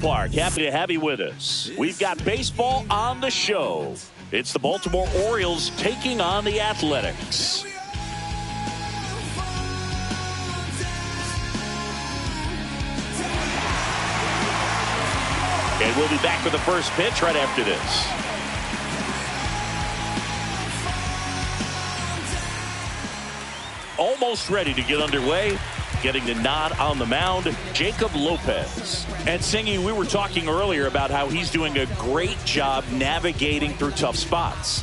Park, happy to have you with us. We've got baseball on the show. It's the Baltimore Orioles taking on the Athletics. And we'll be back with the first pitch right after this. Almost ready to get underway. Getting the nod on the mound, Jacob Lopez. And Singy, we were talking earlier about how he's doing a great job navigating through tough spots.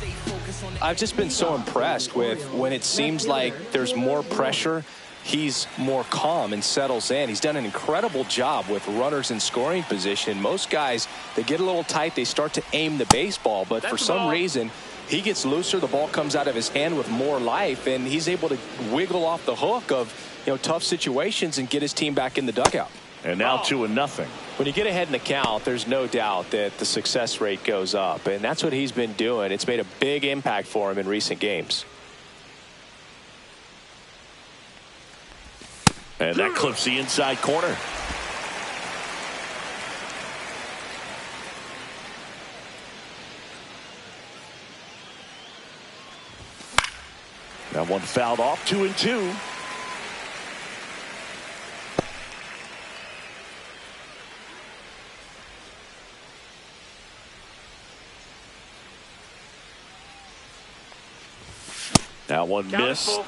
I've just been so impressed with when it seems like there's more pressure, he's more calm and settles in. He's done an incredible job with runners in scoring position. Most guys, they get a little tight, they start to aim the baseball, but for some reason, he gets looser, the ball comes out of his hand with more life, and he's able to wiggle off the hook of tough situations and get his team back in the dugout. And now 2-0. When you get ahead in the count, there's no doubt that the success rate goes up, and that's what he's been doing. It's made a big impact for him in recent games. And that clips the inside corner. That one fouled off, 2-2. That one missed.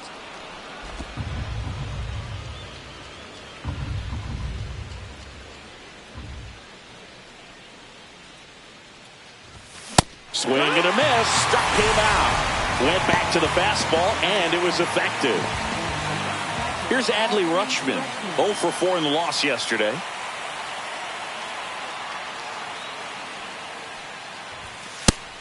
Swing and a miss. Struck him out. Went back to the fastball, and it was effective. Here's Adley Rutschman. 0 for 4 in the loss yesterday.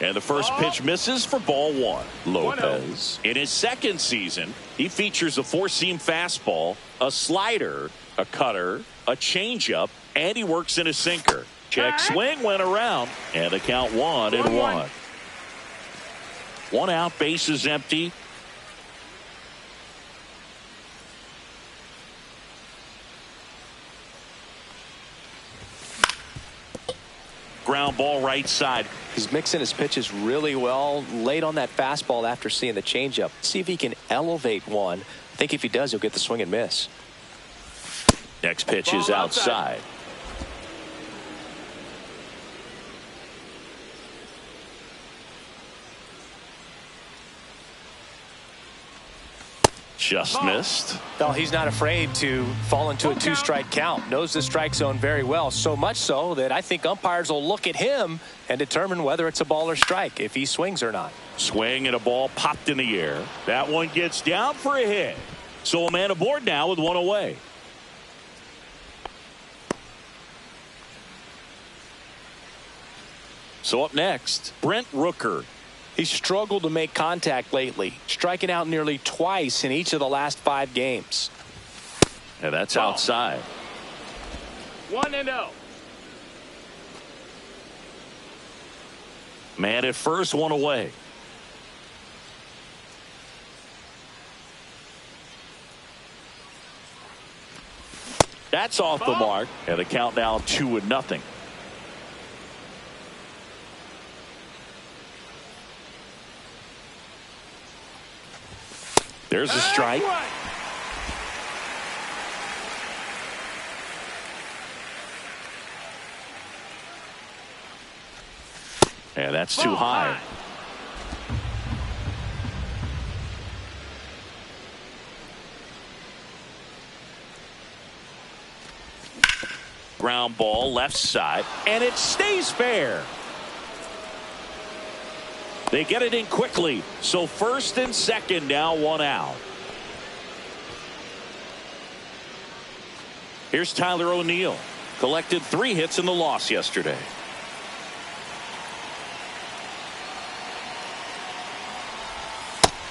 And the first pitch misses for ball 1. Lopez. In his second season, he features a 4-seam fastball, a slider, a cutter, a changeup, and he works in a sinker. Check swing went around, and the count 1-1. 1 out, bases empty. Ground ball right side. He's mixing his pitches really well, late on that fastball after seeing the changeup. See if he can elevate one. I think if he does, he'll get the swing and miss. Next pitch is outside. Just missed. No, he's not afraid to fall into a 2-strike count. Knows the strike zone very well, so much so that I think umpires will look at him and determine whether it's a ball or strike, if he swings or not. Swing and a ball popped in the air. That one gets down for a hit. So a man aboard now with 1 away. So up next, Brent Rooker. He's struggled to make contact lately, striking out nearly twice in each of the last 5 games. And that's outside. 1-0. Man at first, 1 away. That's off the mark, and the count now 2-0. There's a strike. And that's too high. Ground ball left side, and it stays fair. They get it in quickly, so first and second now 1 out. Here's Tyler O'Neill. Collected 3 hits in the loss yesterday.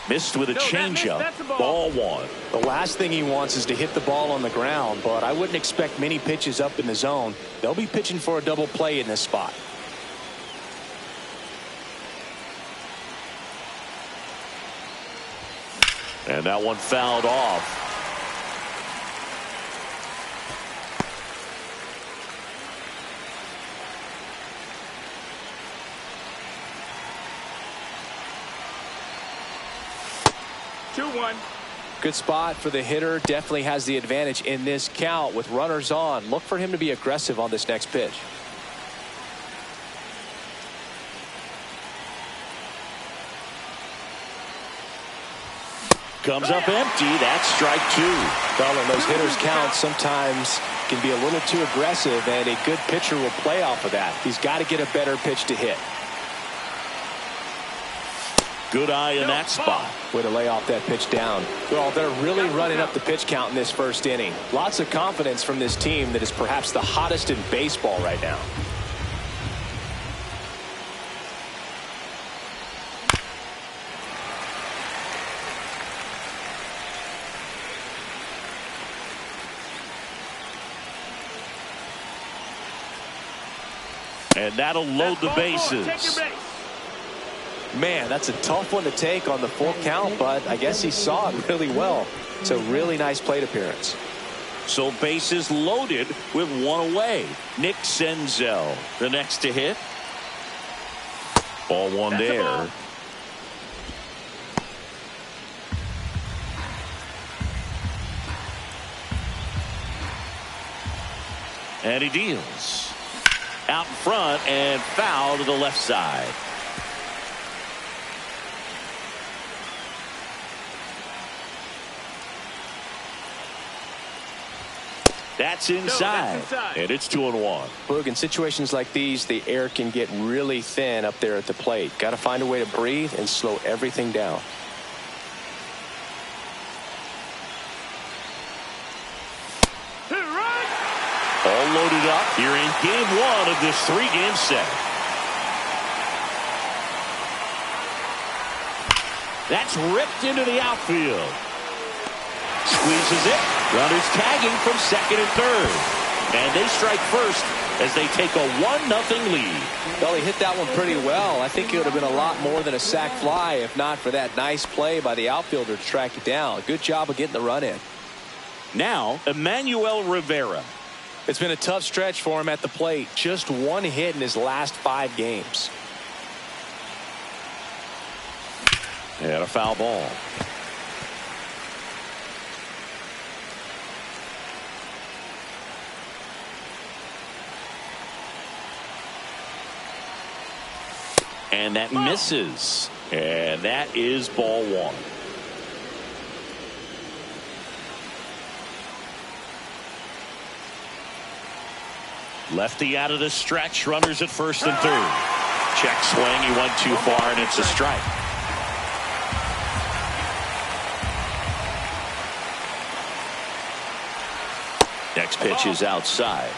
Missed with a changeup. Ball 1. The last thing he wants is to hit the ball on the ground, but I wouldn't expect many pitches up in the zone. They'll be pitching for a double play in this spot. And that one fouled off. 2-1. Good spot for the hitter. Definitely has the advantage in this count with runners on. Look for him to be aggressive on this next pitch. Comes up empty. That's strike two. Well, when those hitters count, sometimes can be a little too aggressive, and a good pitcher will play off of that. He's got to get a better pitch to hit. Good eye in that spot. Way to lay off that pitch down. Well, they're really running up the pitch count in this first inning. Lots of confidence from this team that is perhaps the hottest in baseball right now. And that'll load the bases. Man, that's a tough one to take on the full count, but I guess he saw it really well. It's a really nice plate appearance. So bases loaded with one away. Nick Senzel, the next to hit. Ball one there. And he deals. Out in front and foul to the left side. That's inside. And it's 2-1. Look, in situations like these, the air can get really thin up there at the plate. Got to find a way to breathe and slow everything down. All loaded up here in game one of this three-game set. That's ripped into the outfield. Squeezes it. Runners tagging from second and third. And they strike first as they take a 1-0 lead. Well, he hit that one pretty well. I think it would have been a lot more than a sac fly if not for that nice play by the outfielder to track it down. Good job of getting the run in. Now, Emmanuel Rivera. It's been a tough stretch for him at the plate. Just one hit in his last 5 games. And a foul ball. And that misses. And that is ball one. Lefty out of the stretch. Runners at first and third. Check swing. He went too far, and it's a strike. Next pitch is outside.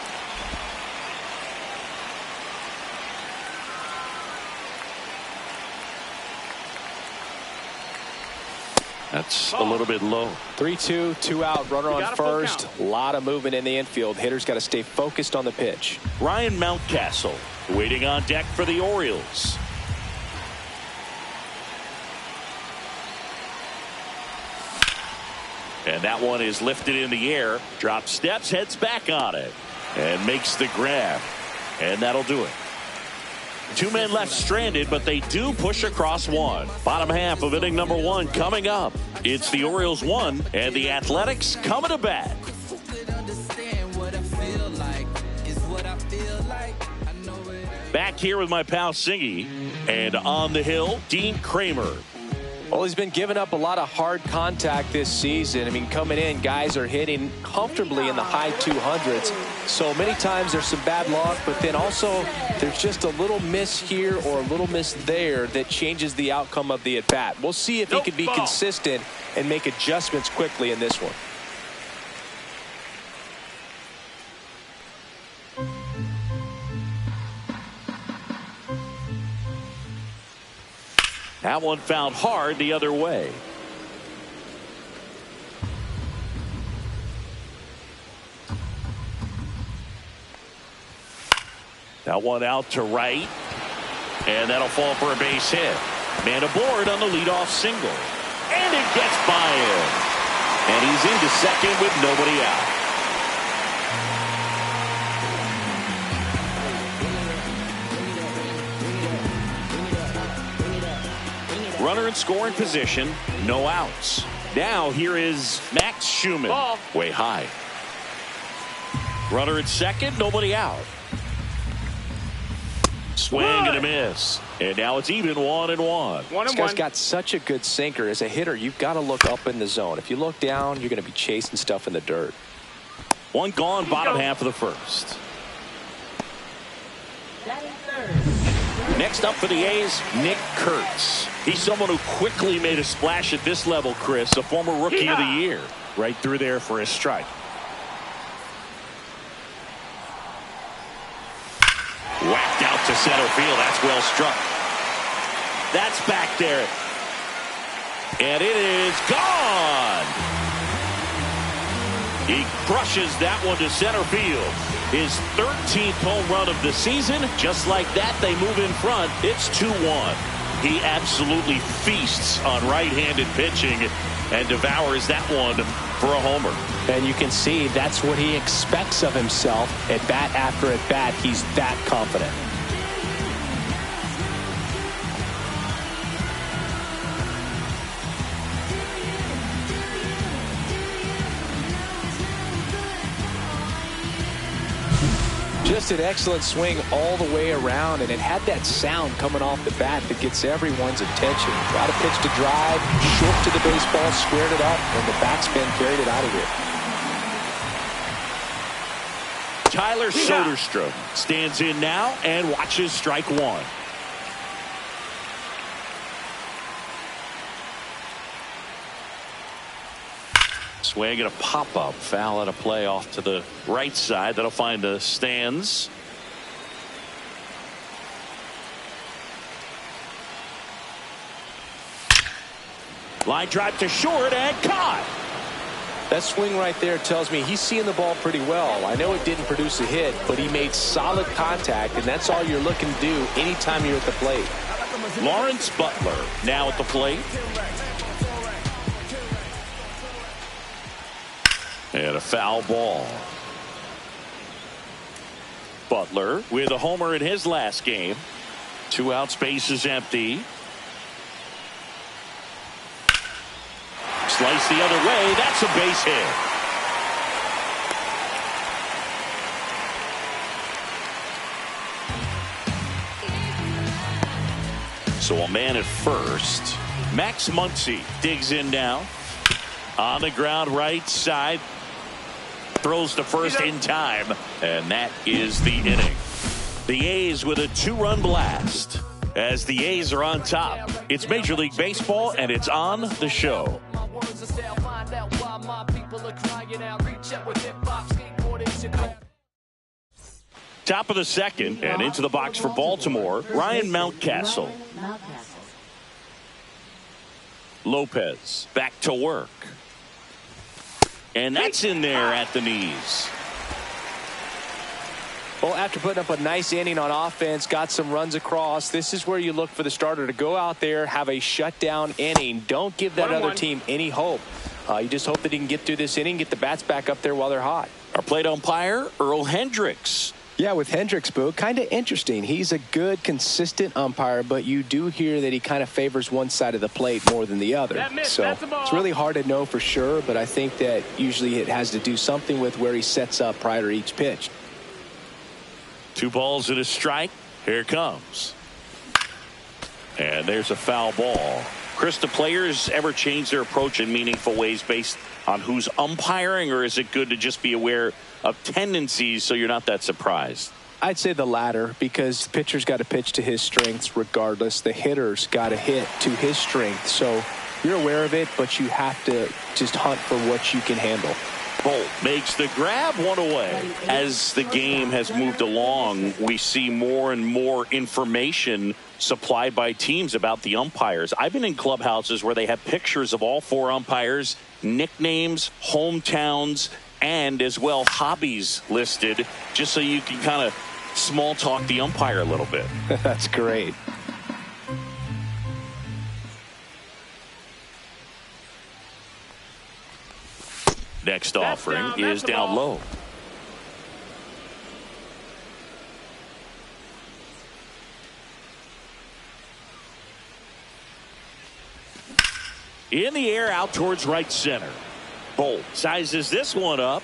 That's a little bit low. 3-2, 2 out, runner on first. A lot of movement in the infield. Hitters got to stay focused on the pitch. Ryan Mountcastle waiting on deck for the Orioles. And that one is lifted in the air. Drops steps, heads back on it, and makes the grab. And that'll do it. 2 men left stranded, but they do push across one. Bottom half of inning number 1 coming up. It's the Orioles 1 and the Athletics coming to bat. Back here with my pal Singy, and on the hill, Dean Kramer. Well, he's been giving up a lot of hard contact this season. I mean, coming in, guys are hitting comfortably in the high 200s. So many times there's some bad luck, but then also there's just a little miss here or a little miss there that changes the outcome of the at-bat. We'll see if he can be consistent and make adjustments quickly in this one. That one fouled hard the other way. That one out to right. And that'll fall for a base hit. Man aboard on the leadoff single. And it gets by him. And he's into second with nobody out. Runner in scoring position, no outs. Now here is Max Schumann. Ball. Way high. Runner at second, nobody out. Swing and a miss. And now it's even 1-1. This guy's got such a good sinker. As a hitter, you've got to look up in the zone. If you look down, you're going to be chasing stuff in the dirt. One gone, bottom half of the first. Next up for the A's, Nick Kurtz. He's someone who quickly made a splash at this level, Chris, a former Rookie of the Year. Right through there for a strike. Whacked out to center field. That's well struck. That's back there. And it is gone. He crushes that one to center field. His 13th home run of the season. Just like that, they move in front. It's 2-1. He absolutely feasts on right-handed pitching and devours that one for a homer. And you can see that's what he expects of himself. At bat after at bat, he's that confident. Just an excellent swing all the way around, and it had that sound coming off the bat that gets everyone's attention. Got a pitch to drive, short to the baseball, squared it up, and the backspin carried it out of here. Tyler Soderstrom stands in now and watches strike one. Swing and a pop-up foul out of play off to the right side. That'll find the stands. Line drive to short and caught. That swing right there tells me he's seeing the ball pretty well. I know it didn't produce a hit, but he made solid contact, and that's all you're looking to do anytime you're at the plate. Lawrence Butler now at the plate. And a foul ball. Butler with a homer in his last game. 2 outs, base is empty. Slice the other way. That's a base hit. So a man at first. Max Muncy digs in now. On the ground right side. Throws to first in time, and that is the inning. The A's with a 2-run blast. As the A's are on top, it's Major League Baseball, and it's on the show. Top of the second, and into the box for Baltimore, Ryan Mountcastle. Lopez back to work. And that's in there at the knees. Well, after putting up a nice inning on offense, got some runs across, this is where you look for the starter to go out there, have a shutdown inning. Don't give that other team any hope. You just hope that he can get through this inning, get the bats back up there while they're hot. Our plate umpire, Earl Hendricks. Yeah, with Hendricks, Boo, kind of interesting. He's a good, consistent umpire, but you do hear that he kind of favors one side of the plate more than the other. So it's really hard to know for sure, but I think that usually it has to do something with where he sets up prior to each pitch. 2 balls and a strike. Here it comes. And there's a foul ball. Chris, do players ever change their approach in meaningful ways based on who's umpiring, or is it good to just be aware of tendencies so you're not that surprised? I'd say the latter, because the pitcher's got to pitch to his strengths regardless. The hitter's got to hit to his strength. So you're aware of it, but you have to just hunt for what you can handle. Bolt makes the grab, one away. As the game has moved along, we see more and more information supplied by teams about the umpires. I've been in clubhouses where they have pictures of all 4 umpires, nicknames, hometowns, and as well hobbies listed, just so you can kind of small talk the umpire a little bit. That's great. Next offering is down low. In the air out towards right center. Bolt sizes this one up.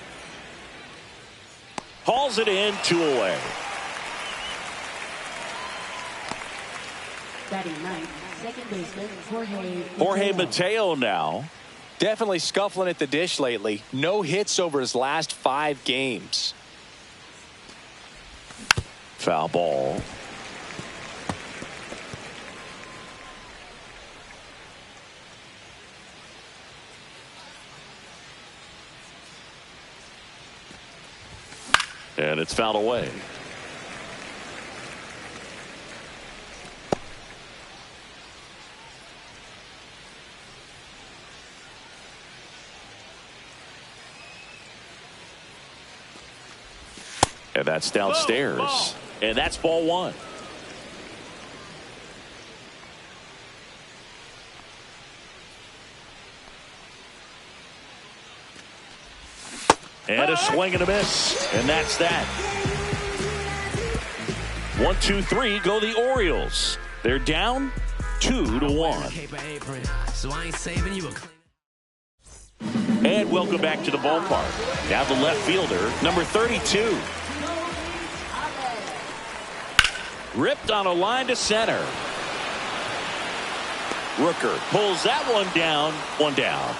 Hauls it in, 2 away. Batting ninth, second baseman Jorge Mateo now. Definitely scuffling at the dish lately. No hits over his last 5 games. Foul ball. And it's fouled away. And that's downstairs. And that's ball 1. And a swing and a miss. And that's that. 1, 2, 3 go the Orioles. They're down 2-1. And welcome back to the ballpark. Now the left fielder, number 32. Ripped on a line to center. Rooker pulls that one down. 1 down.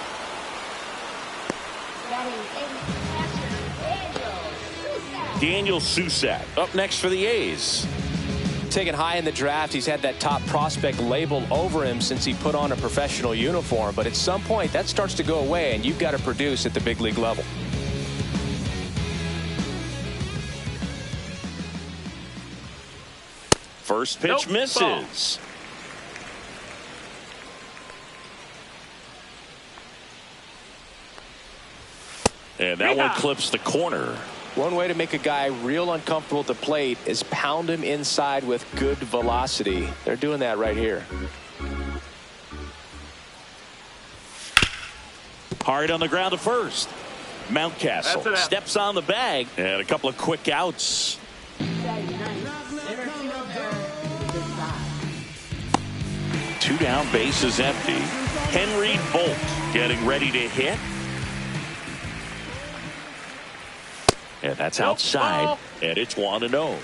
Daniel Susak up next for the A's. Taken high in the draft, he's had that top prospect label over him since he put on a professional uniform. But at some point, that starts to go away, and you've got to produce at the big league level. First pitch misses. And that one clips the corner. One way to make a guy real uncomfortable at the plate is pound him inside with good velocity. They're doing that right here. Hard on the ground to first. Mountcastle steps on the bag. And a couple of quick outs. 2 down, bases empty. Henry Bolt getting ready to hit. And that's outside. And it's 1-0.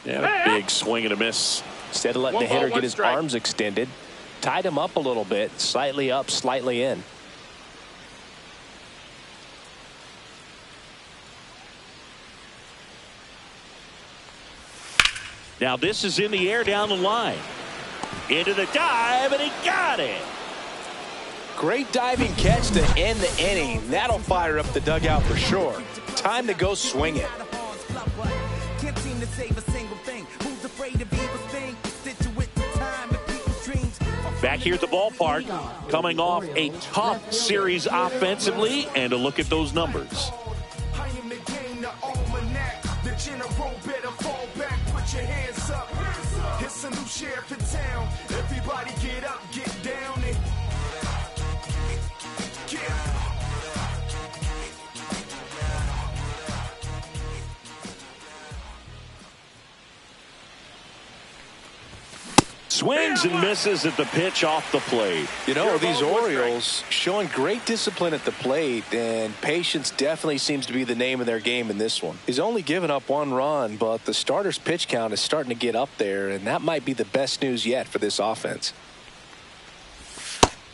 And a big swing and a miss. Instead of letting the hitter get his arms extended, tied him up a little bit, slightly up, slightly in. Now this is in the air down the line. Into the dive, and he got it. Great diving catch to end the inning. That'll fire up the dugout for sure. Time to go swing it. Back here at the ballpark, coming off a tough series offensively, and a look at those numbers. It's a new sheriff in town. Everybody get up, get down, and Swings and misses at the pitch off the plate. You know, these Orioles showing great discipline at the plate, and patience definitely seems to be the name of their game in this one. He's only given up 1 run, but the starter's pitch count is starting to get up there, and that might be the best news yet for this offense.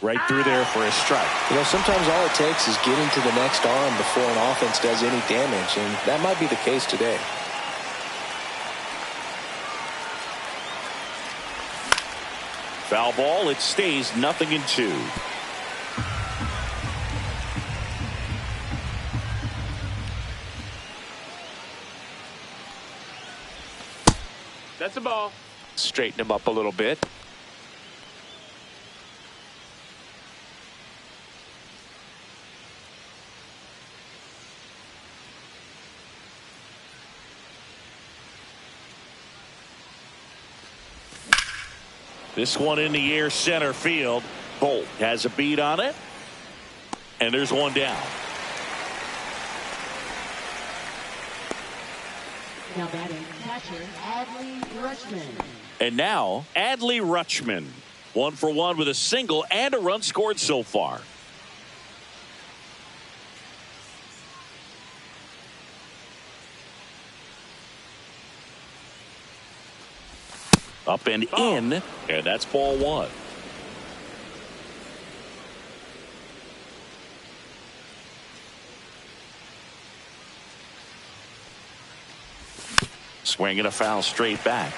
Right through there for a strike. You know, sometimes all it takes is getting to the next arm before an offense does any damage, and that might be the case today. Foul ball. It stays 0-2. That's a ball. Straighten him up a little bit. This one in the air center field. Bolt has a beat on it. And there's 1 down. Now batting catcher Adley Rutschman. And now, Adley Rutschman. 1 for 1 with a single and a run scored so far. Up and in, and that's ball 1. Swing and a foul straight back.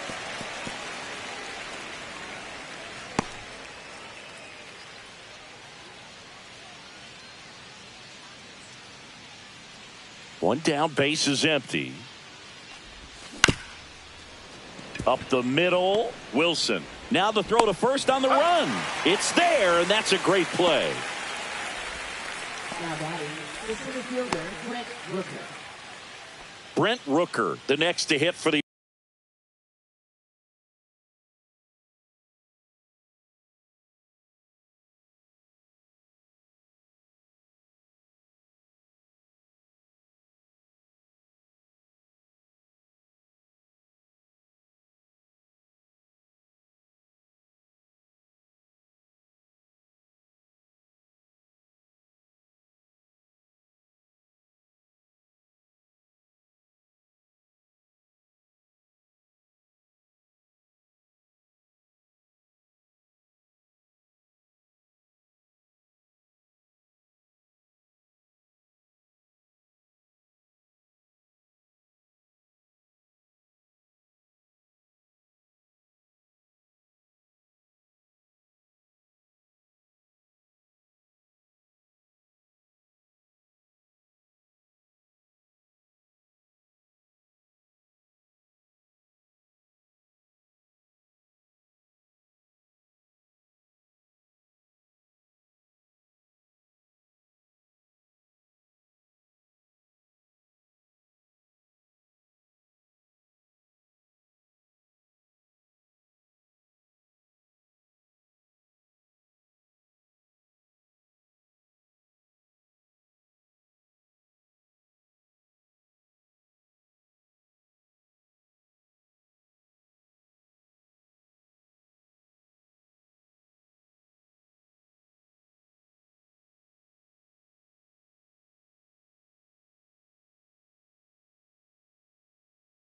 One down, base is empty. Up the middle, Wilson. Now the throw to first on the run. It's there, and that's a great play. Now batting the center fielder Brent Rooker. Brent Rooker, the next to hit for the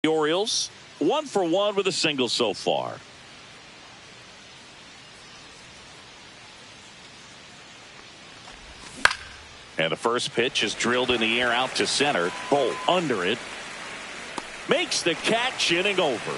Orioles. 1 for 1 with a single so far. And the first pitch is drilled in the air out to center. Bolt under it. Makes the catch, inning over.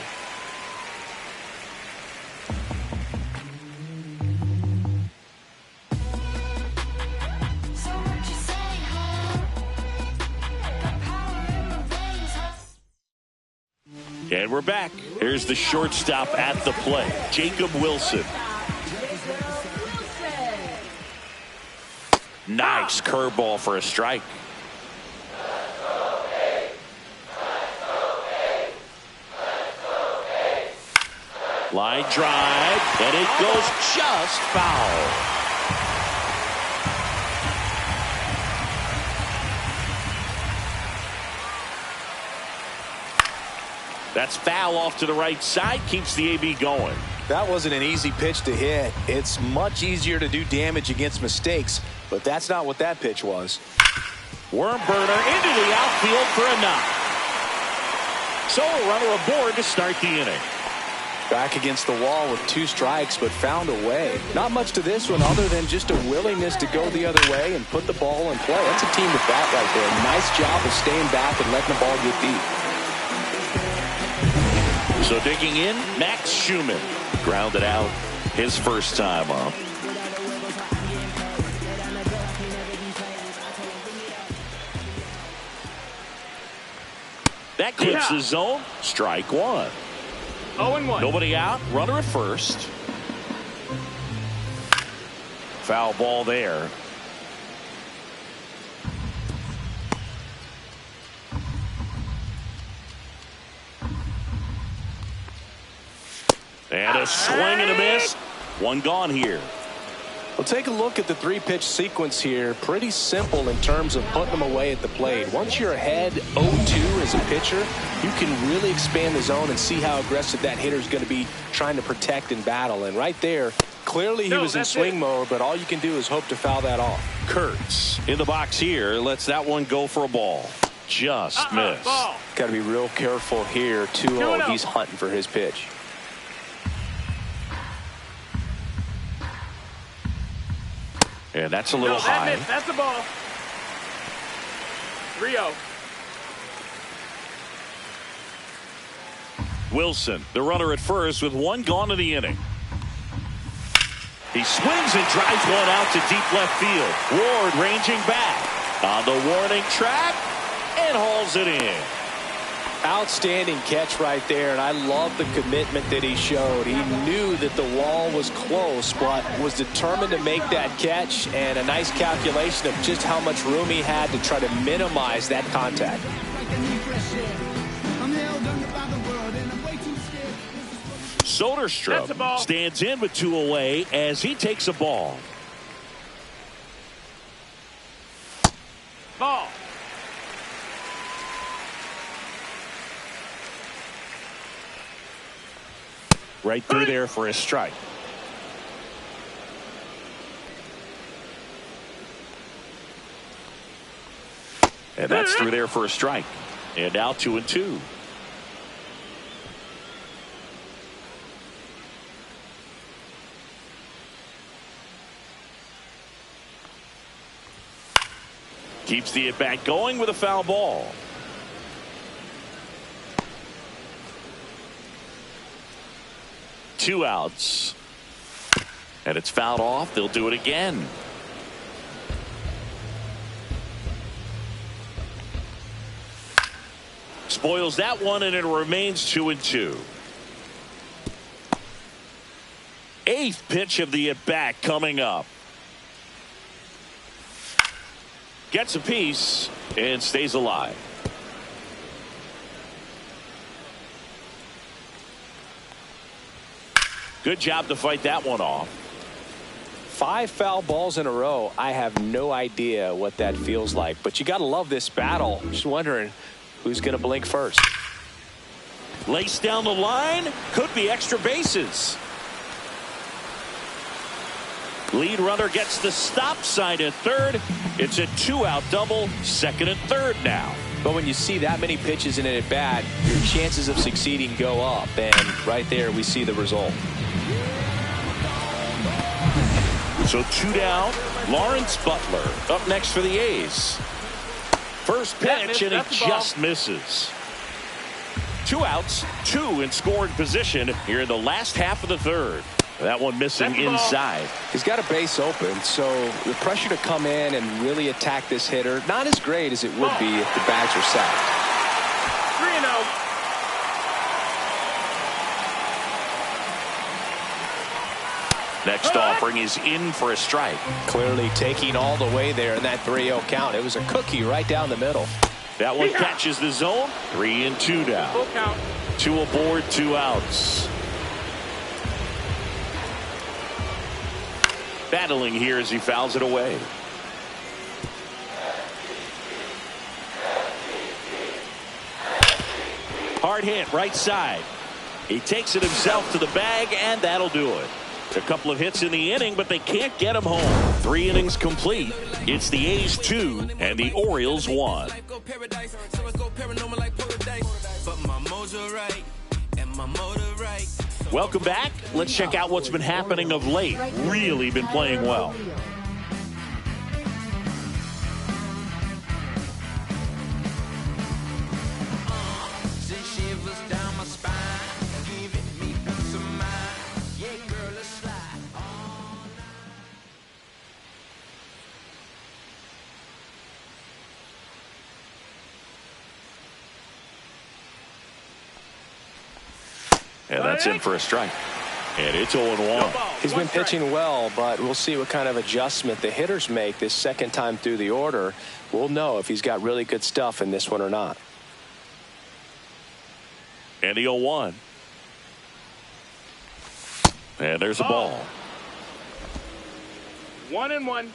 And we're back. Here's the shortstop at the plate, Jacob Wilson. Nice curveball for a strike. Line drive, and it goes just foul. That's foul off to the right side, keeps the AB going. That wasn't an easy pitch to hit. It's much easier to do damage against mistakes, but that's not what that pitch was. Worm burner into the outfield for a knock. So a runner aboard to start the inning. Back against the wall with 2 strikes, but found a way. Not much to this one other than just a willingness to go the other way and put the ball in play. That's a team to bat right there. Nice job of staying back and letting the ball get deep. So digging in, Max Schumann grounded out his first time up. That clips the zone. Strike 1. 0-1. Nobody out. Runner at first. Foul ball there. And a swing and a miss. One gone here. Well, take a look at the three-pitch sequence here. Pretty simple in terms of putting them away at the plate. Once you're ahead 0-2 as a pitcher, you can really expand the zone and see how aggressive that hitter is going to be trying to protect and battle. And right there, clearly he was in swing mode, but all you can do is hope to foul that off. Kurtz in the box here. Lets that one go for a ball. Just missed. Got to be real careful here. 2-0. He's hunting for his pitch. And that's a little high. That's the ball. 3-0. Wilson, the runner at first with one gone in the inning. He swings and drives one out to deep left field. Ward ranging back on the warning track and hauls it in. Outstanding catch right there, and I love the commitment that he showed. He knew that the wall was close, but was determined to make that catch, and a nice calculation of just how much room he had to try to minimize that contact. Soderstrom stands in with 2 away as he takes a ball. Ball. Right through there for a strike. And that's through there for a strike. And now 2-2. Keeps the at-bat going with a foul ball. Two outs. And it's fouled off. They'll do it again. Spoils that one, and it remains 2-2. Eighth pitch of the at-bat coming up. Gets a piece and stays alive. Good job to fight that one off. 5 foul balls in a row. I have no idea what that feels like, but you got to love this battle. Just wondering who's going to blink first. Lace down the line. Could be extra bases. Lead runner gets the stop sign at third. It's a 2-out double, second and third now. But when you see that many pitches in an at-bat, your chances of succeeding go up. And right there, we see the result. So 2 down. Lawrence Butler up next for the A's. First pitch, and he just misses. 2 outs, 2 in scoring position here in the last half of the third. That one missing inside. He's got a base open, so the pressure to come in and really attack this hitter, not as great as it would be if the bags are sacked. 3-0. Next offering is in for a strike. Clearly taking all the way there in that 3-0 count. It was a cookie right down the middle. That one catches the zone. 3-2 now. Full count. 2 aboard, 2 outs. Battling here as he fouls it away. Hard hit right side. He takes it himself to the bag, and that'll do it. A couple of hits in the inning, but they can't get him home. 3 innings complete. It's the A's 2 and the Orioles 1. Welcome back. Let's check out what's been happening of late. Really been playing well. And that's in for a strike. And it's 0-1. He's been pitching well, but we'll see what kind of adjustment the hitters make this second time through the order. We'll know if he's got really good stuff in this one or not. And the 0-1. And there's a ball. 1-1.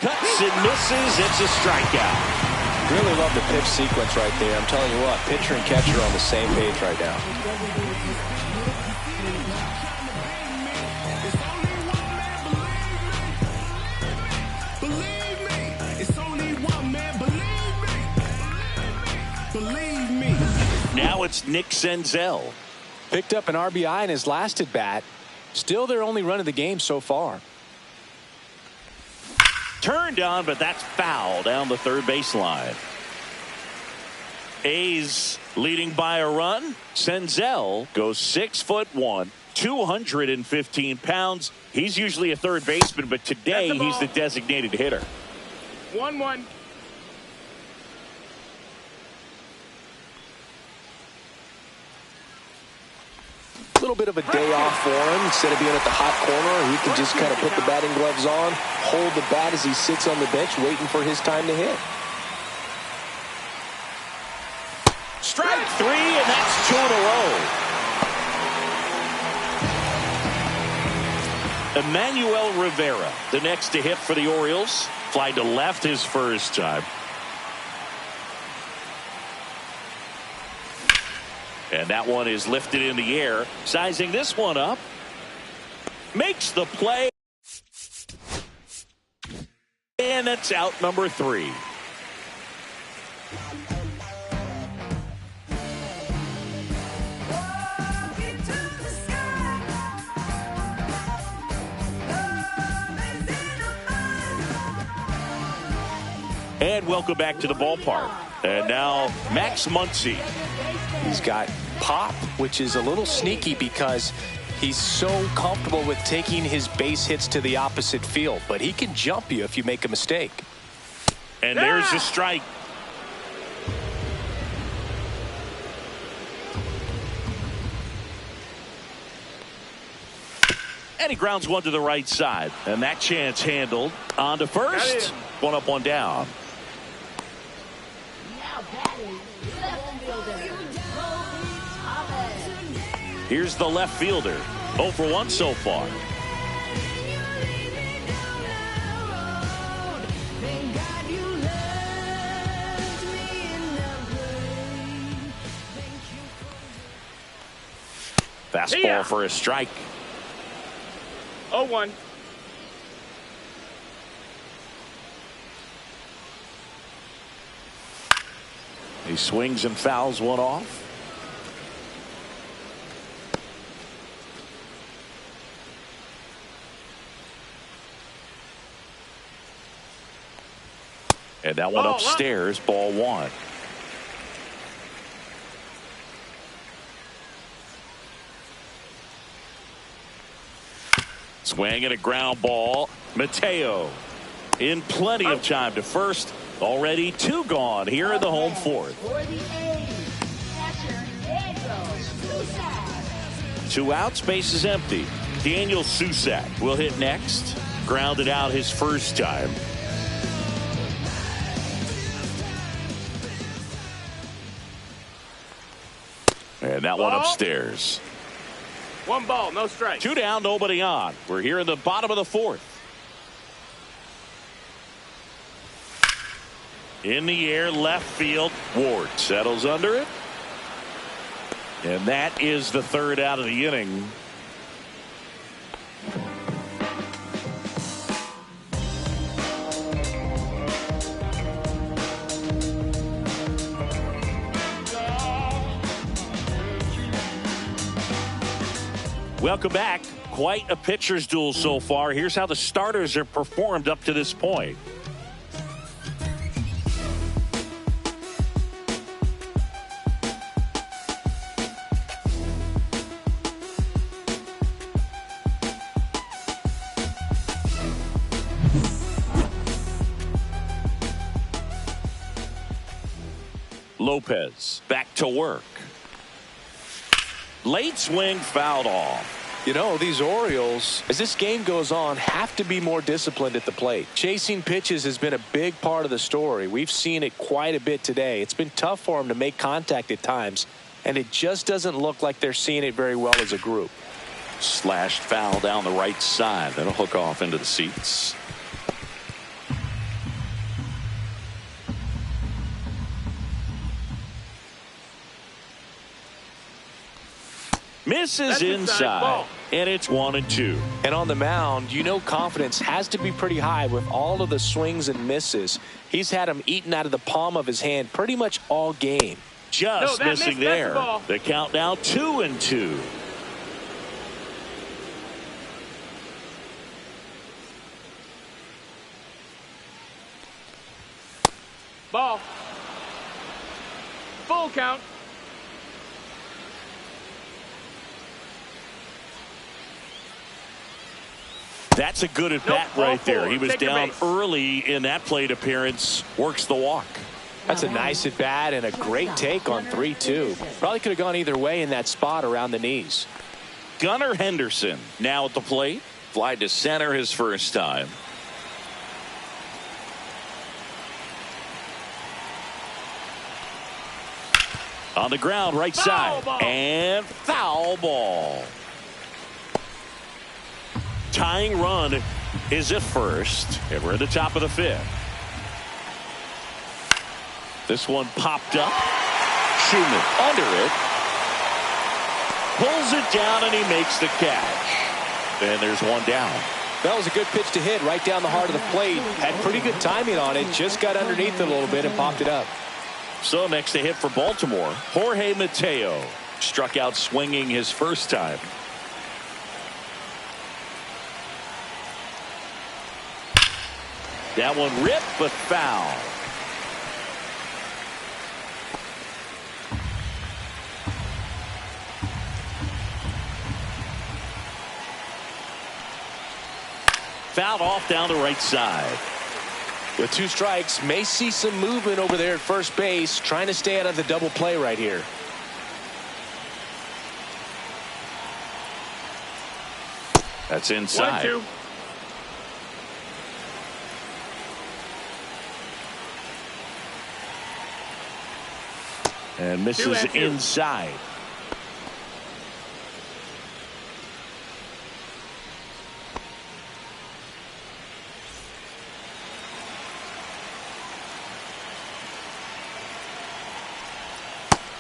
Cuts and misses. It's a strikeout. Really love the pitch sequence right there. I'm telling you what, pitcher and catcher are on the same page right now. Now it's Nick Senzel. Picked up an RBI in his last at bat. Still their only run of the game so far. Turned on, but that's foul down the third baseline. A's leading by a run. Senzel goes 6'1", 215 pounds. He's usually a third baseman, but today he's the designated hitter. 1-1. A little bit of a day off for him. Instead of being at the hot corner, he can just kind of put the batting gloves on, hold the bat as he sits on the bench waiting for his time to hit. Strike three, and that's 2 in a row. Emmanuel Rivera, the next to hit for the Orioles. Fly to left his first time. And that one is lifted in the air. Sizing this one up. Makes the play. And that's out number 3. And welcome back to the ballpark. And now Max Muncy. He's got pop, which is a little sneaky because he's so comfortable with taking his base hits to the opposite field. But he can jump you if you make a mistake. And there's the strike. And he grounds one to the right side. And that chance handled. On to first. One up, one down. Now batting, left fielder, Thomas. Here's the left fielder. 0 for 1 so far. Fastball for a strike. 0-1. He swings and fouls one off. And that one upstairs, ball 1. Swing and a ground ball. Mateo in plenty of time to first. Already 2 gone here in the home fourth. For the A's, catcher, Daniel Susak. 2 outs, base is empty. Daniel Susak will hit next. Grounded out his first time. And that one upstairs. 1 ball, no strike. 2 down, nobody on. We're here in the bottom of the fourth. In the air, left field. Ward settles under it. And that is the 3rd out of the inning. Welcome back. Quite a pitcher's duel so far. Here's how the starters have performed up to this point. Lopez back to work. Late swing fouled off. You know, these Orioles, as this game goes on, have to be more disciplined at the plate. Chasing pitches has been a big part of the story. We've seen it quite a bit today. It's been tough for them to make contact at times, and it just doesn't look like they're seeing it very well as a group. Slashed foul down the right side. That'll hook off into the seats. Misses inside, and it's 1-2. And on the mound, you know confidence has to be pretty high with all of the swings and misses. He's had them eaten out of the palm of his hand pretty much all game. Just missing there. The count now 2-2. Ball. Full count. That's a good at bat right there. He was down early in that plate appearance. Works the walk. That's a nice at bat and a great take on 3-2. Probably could have gone either way in that spot around the knees. Gunnar Henderson now at the plate. Fly to center his first time. On the ground, right side. And foul ball. Tying run is at first, and we're at the top of the fifth. This one popped up. Schumann under it. Pulls it down, and he makes the catch. And there's one down. That was a good pitch to hit right down the heart of the plate. Had pretty good timing on it. Just got underneath it a little bit and popped it up. So next to hit for Baltimore, Jorge Mateo. Struck out swinging his first time. That one ripped, but foul. Fouled off down the right side. With 2 strikes, may see some movement over there at first base, trying to stay out of the double play right here. That's inside. 1-2. And misses 2-2. inside.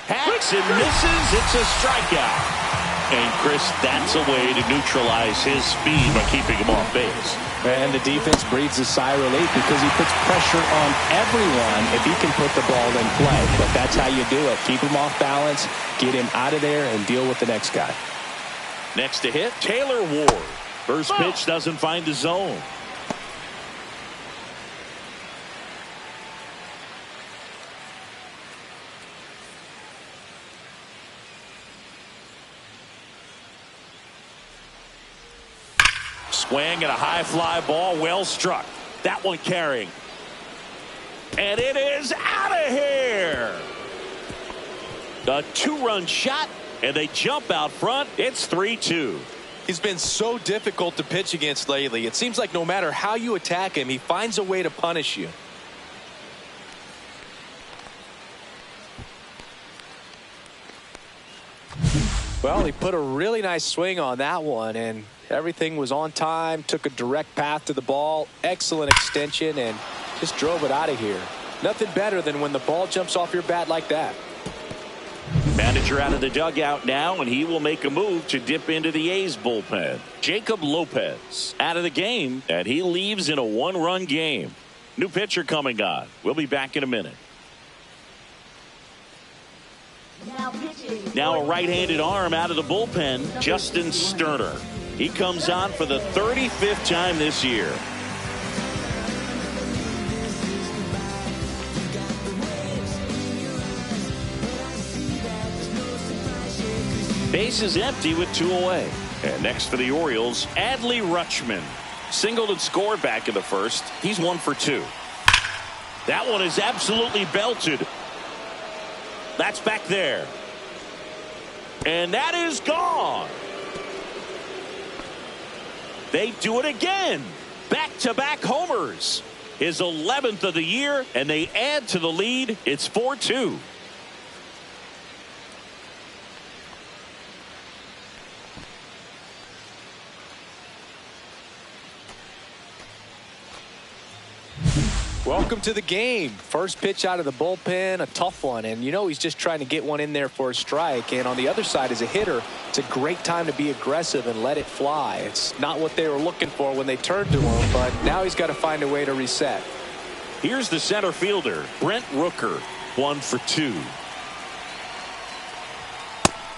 Hacks and misses. It's a strikeout. And Chris, that's a way to neutralize his speed by keeping him off base. And the defense breathes a sigh of relief because he puts pressure on everyone if he can put the ball in play. But that's how you do it. Keep him off balance, get him out of there, and deal with the next guy. Next to hit, Taylor Ward. First pitch doesn't find the zone. Swing and a high fly ball, well struck. That one carrying. And it is out of here. A 2-run shot, and they jump out front. It's 3-2. He's been so difficult to pitch against lately. It seems like no matter how you attack him, he finds a way to punish you. Well, he put a really nice swing on that one, and everything was on time, took a direct path to the ball, excellent extension, and just drove it out of here. Nothing better than when the ball jumps off your bat like that. Manager out of the dugout now, and he will make a move to dip into the A's bullpen. Jacob Lopez out of the game, and he leaves in a 1-run game. New pitcher coming on. We'll be back in a minute. Now a right-handed arm out of the bullpen, Justin Sterner. He comes on for the 35th time this year. Base is empty with 2 away. And next for the Orioles, Adley Rutschman. Singled and scored back in the first. He's 1 for 2. That one is absolutely belted. That's back there. And that is gone. They do it again. Back-to-back homers. His 11th of the year, and they add to the lead. It's 4-2. Welcome to the game. First pitch out of the bullpen, a tough one. And you know he's just trying to get one in there for a strike. And on the other side, as a hitter, it's a great time to be aggressive and let it fly. It's not what they were looking for when they turned to him, but now he's got to find a way to reset. Here's the center fielder, Brent Rooker, 1 for 2.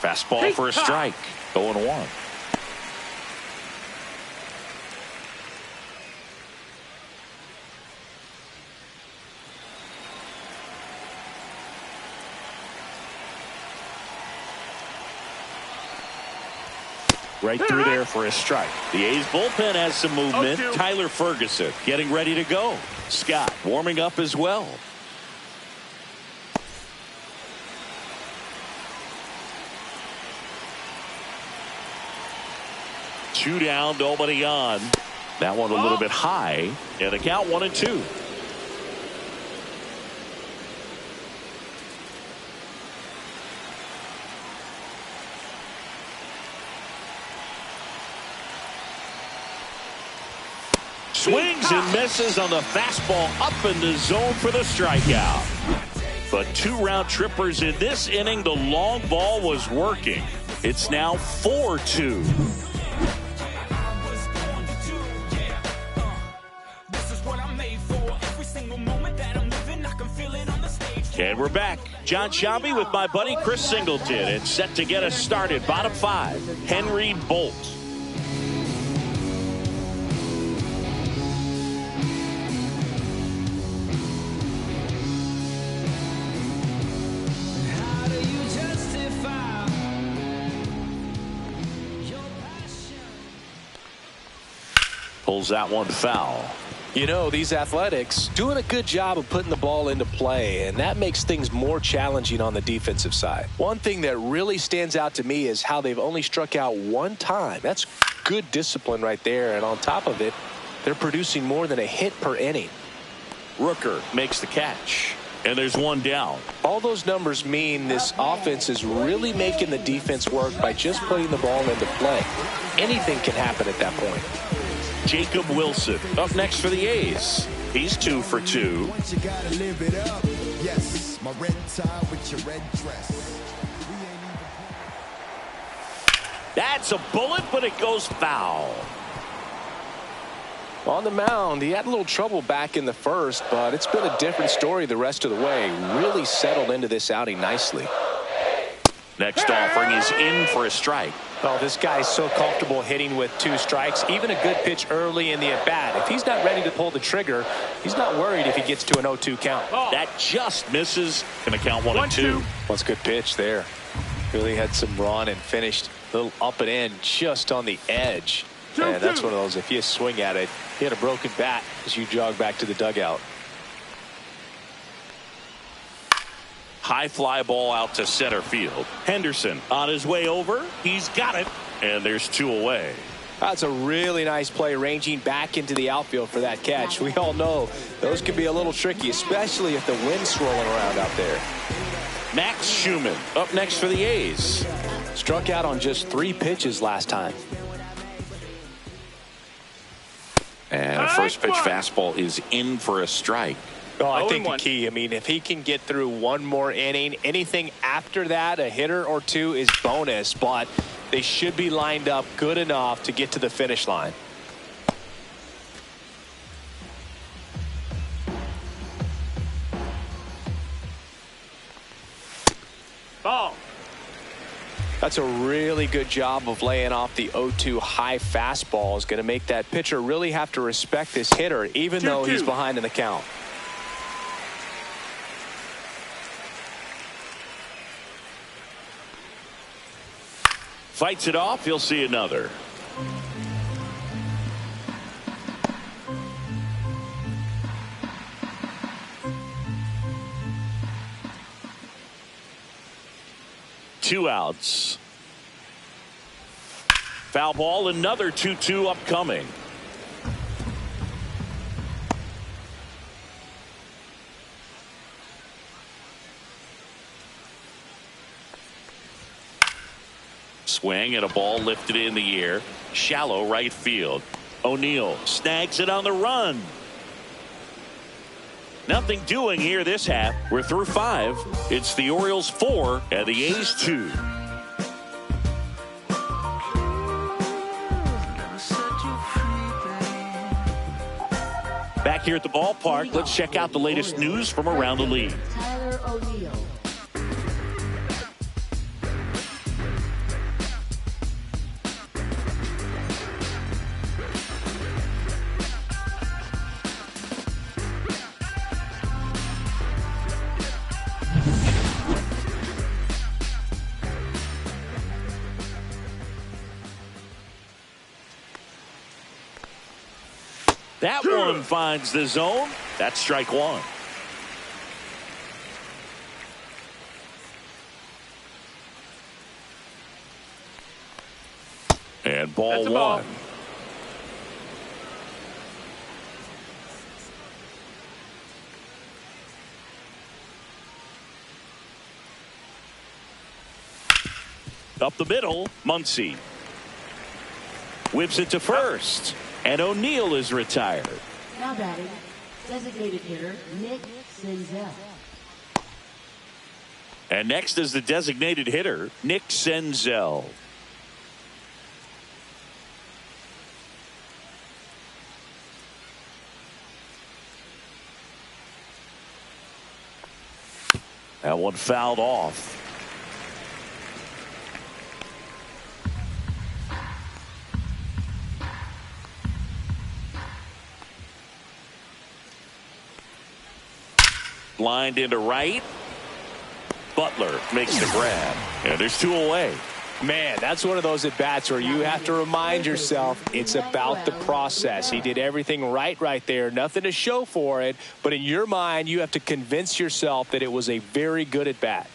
Fastball for a strike. 0-1. Right through there for a strike. The A's bullpen has some movement. 0-2. Tyler Ferguson getting ready to go. Scott warming up as well. Two down, nobody on. That one a little bit high. And the count 1-2. Swings and misses on the fastball up in the zone for the strikeout. But 2 round trippers in this inning. The long ball was working. It's now 4-2. And we're back. John Shambi with my buddy Chris Singleton, and set to get us started. Bottom 5, Henry Bolt. Pulls that one foul. You know, these Athletics doing a good job of putting the ball into play, and that makes things more challenging on the defensive side. One thing that really stands out to me is how they've only struck out 1 time. That's good discipline right there, and on top of it, they're producing more than a hit per inning. Rooker makes the catch, and there's 1 down. All those numbers mean this offense is really making the defense work by just putting the ball into play. Anything can happen at that point. Jacob Wilson up next for the A's. He's 2 for 2. Once you gotta live it up. Yes, my red tie with your red dress. That's a bullet, but it goes foul. On the mound, he had a little trouble back in the first, but it's been a different story the rest of the way. Really settled into this outing nicely. Next offering is in for a strike. Oh, this guy's so comfortable hitting with 2 strikes. Even a good pitch early in the at-bat. If he's not ready to pull the trigger, he's not worried if he gets to an 0-2 count. That just misses. Gonna count 1-2. That's a good pitch there. Really had some run and finished a little up and in just on the edge. And that's one of those, if you swing at it, you had a broken bat as you jog back to the dugout. High fly ball out to center field. Henderson on his way over. He's got it. And there's 2 away. That's a really nice play, ranging back into the outfield for that catch. We all know those can be a little tricky, especially if the wind's swirling around out there. Max Schumann up next for the A's. Struck out on just 3 pitches last time. And a first pitch fastball is in for a strike. Oh, I think the key, I mean, if he can get through 1 more inning, anything after that, a hitter or 2 is bonus, but they should be lined up good enough to get to the finish line. Ball. That's a really good job of laying off the 0-2 high fastball. Is going to make that pitcher really have to respect this hitter, even though he's behind in the count. Fights it off. He'll see another. Two outs. Foul ball, another 2-2 upcoming. Swing and a ball lifted in the air. Shallow right field. O'Neill snags it on the run. Nothing doing here this half. We're through 5. It's the Orioles 4 and the A's 2. Back here at the ballpark, let's check out the latest news from around the league. Tyler O'Neill. That one finds the zone. That's strike one. And ball one. Ball. Up the middle, Muncy whips it to first. And O'Neill is retired. Now batting, designated hitter Nick Senzel. And next is the designated hitter, Nick Senzel. That one fouled off. Lined into right. Butler makes the grab. And there's 2 away. Man, that's one of those at-bats where you have to remind yourself it's about the process. He did everything right there. Nothing to show for it. But in your mind, you have to convince yourself that it was a very good at-bat.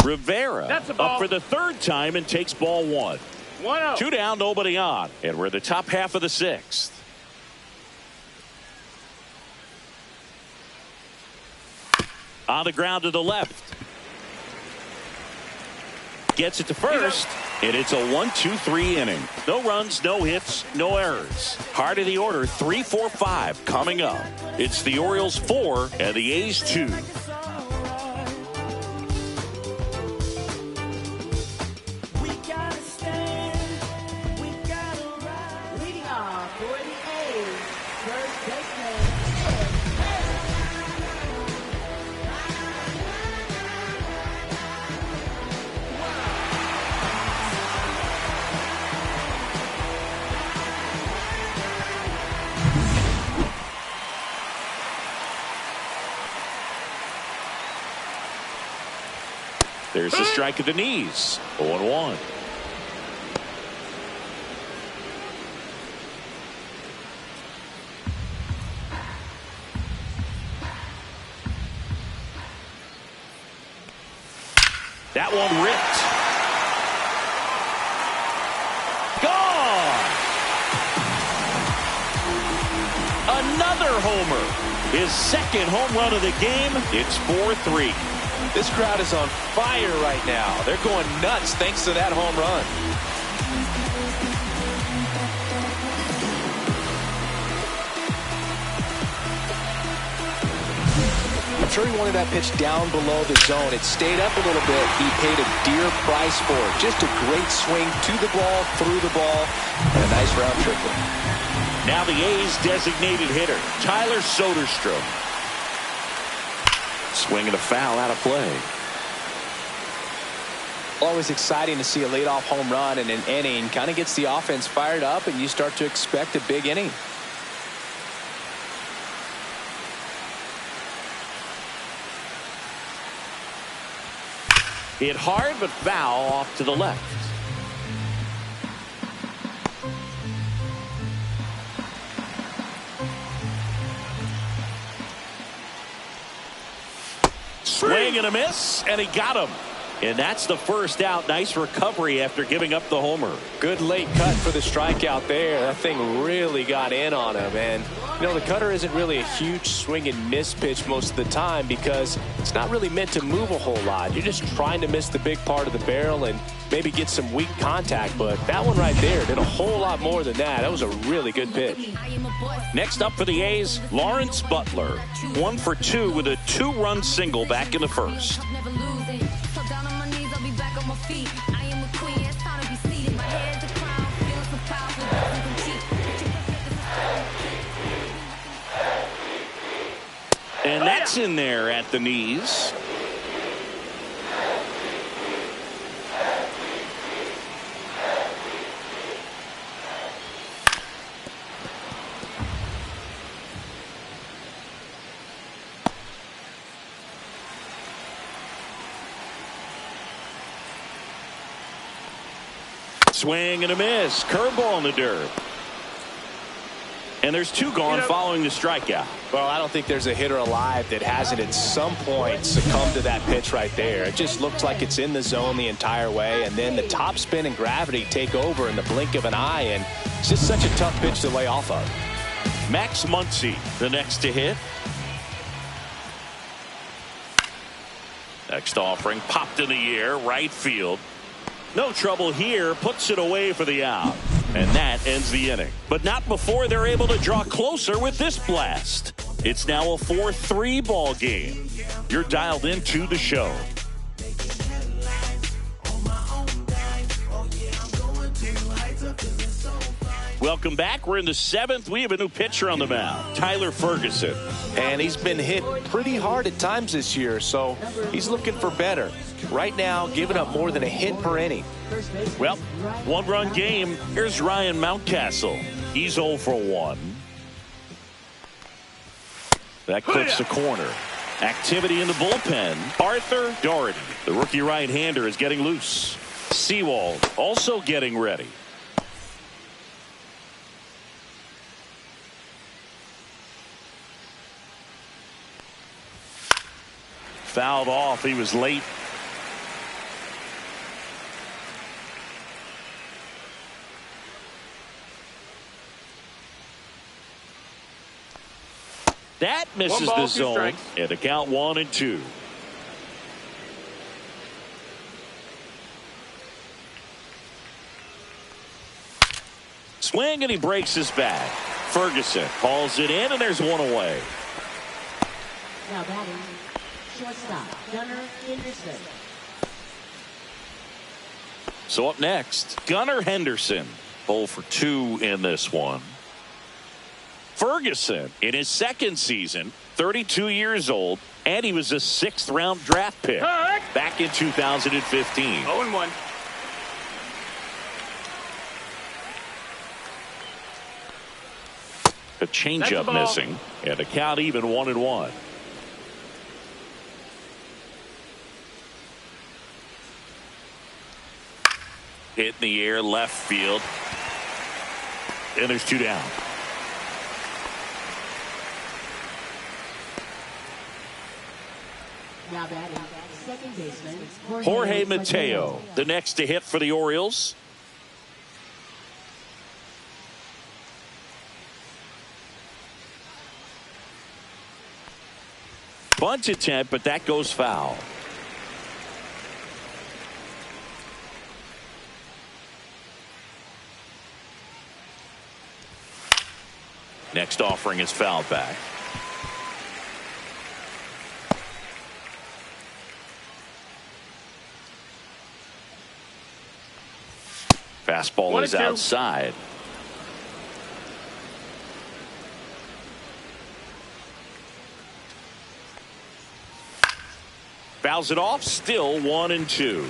Rivera up for the 3rd time and takes ball 1. 1-0. 2 down, nobody on. And we're the top half of the 6th. On the ground to the left. Gets it to first. And it's a 1-2-3 inning. No runs, no hits, no errors. Heart of the order, 3-4-5 coming up. It's the Orioles 4 and the A's 2. Leading off for the A's, first baseman. There's a strike at the knees. 0-1. That one ripped. Gone. Another homer. His 2nd home run of the game. It's 4-3. This crowd is on fire right now. They're going nuts thanks to that home run. I'm sure he wanted that pitch down below the zone. It stayed up a little bit. He paid a dear price for it. Just a great swing to the ball, through the ball, and a nice round triple. Now the A's designated hitter, Tyler Soderstrom. Swinging a foul out of play. Always exciting to see a leadoff home run in an inning. Kind of gets the offense fired up, and you start to expect a big inning. Hit hard, but foul off to the left. Swing and a miss, and he got him. And that's the first out. Nice recovery after giving up the homer. Good late cut for the strikeout there. That thing really got in on him. And, you know, the cutter isn't really a huge swing and miss pitch most of the time because it's not really meant to move a whole lot. You're just trying to miss the big part of the barrel and maybe get some weak contact. But that one right there did a whole lot more than that. That was a really good pitch. Next up for the A's, Lawrence Butler. 1 for 2 with a 2-run single back in the first. And that's in there at the knees. Swing and a miss. Curveball in the dirt. And there's 2 gone following the strikeout. Well, I don't think there's a hitter alive that hasn't at some point succumbed to that pitch right there. It just looks like it's in the zone the entire way, and then the top spin and gravity take over in the blink of an eye, and it's just such a tough pitch to lay off of. Max Muncy, the next to hit. Next offering popped in the air, right field. No trouble here, puts it away for the out. And that ends the inning. But not before they're able to draw closer with this blast. It's now a 4-3 ball game. You're dialed into the show. Welcome back. We're in the 7th. We have a new pitcher on the mound, Tyler Ferguson. And he's been hit pretty hard at times this year, so he's looking for better. Right now, giving up more than a hit per inning. Well, 1-run game. Here's Ryan Mountcastle. He's 0 for 1. That clips the corner. Activity in the bullpen. Arthur Doherty, the rookie right-hander, is getting loose. Sewald also getting ready. Fouled off. He was late. That misses the zone. And the count 1-2. Swing and he breaks his back. Ferguson calls it in, and there's one away. Now batting, shortstop, Gunnar Henderson. So up next, Gunnar Henderson. 0 for 2 in this one. Ferguson in his 2nd season, 32 years old, and he was a 6th-round draft pick back in 2015. 0-1. A changeup missing, and the count even 1-1. Hit in the air, left field, and there's 2 down. Now batting, second baseman, Jorge Mateo, the next to hit for the Orioles. Bunt attempt, but that goes foul. Next offering is fouled back. Fastball is outside. Fouls it off, still 1-2.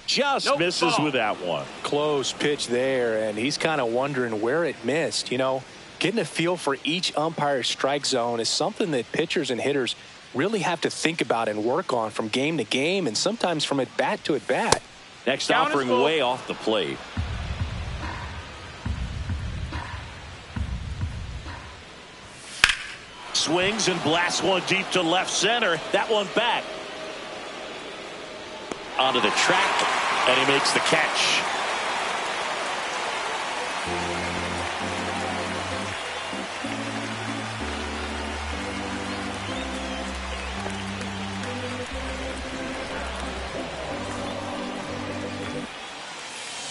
Just misses with that one. Close pitch there, and he's kind of wondering where it missed. You know, getting a feel for each umpire's strike zone is something that pitchers and hitters really have to think about and work on from game to game, and sometimes from at bat to at bat. Next offering way off the plate. Swings and blasts one deep to left center. That one back. Onto the track, and he makes the catch.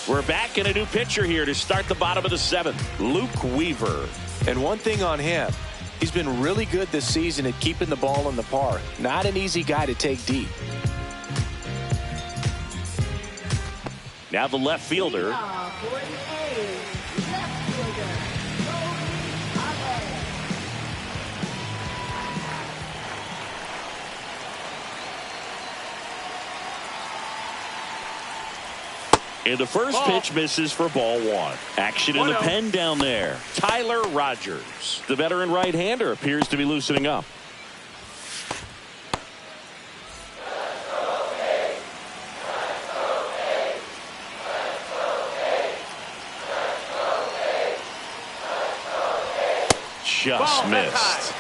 We're back in a new pitcher here to start the bottom of the seventh. Luke Weaver. And one thing on him, he's been really good this season at keeping the ball in the park. Not an easy guy to take deep. Now the left fielder. And the first pitch misses for ball one. Action in the pen down there. Tyler Rogers. The veteran right-hander appears to be loosening up. Just missed.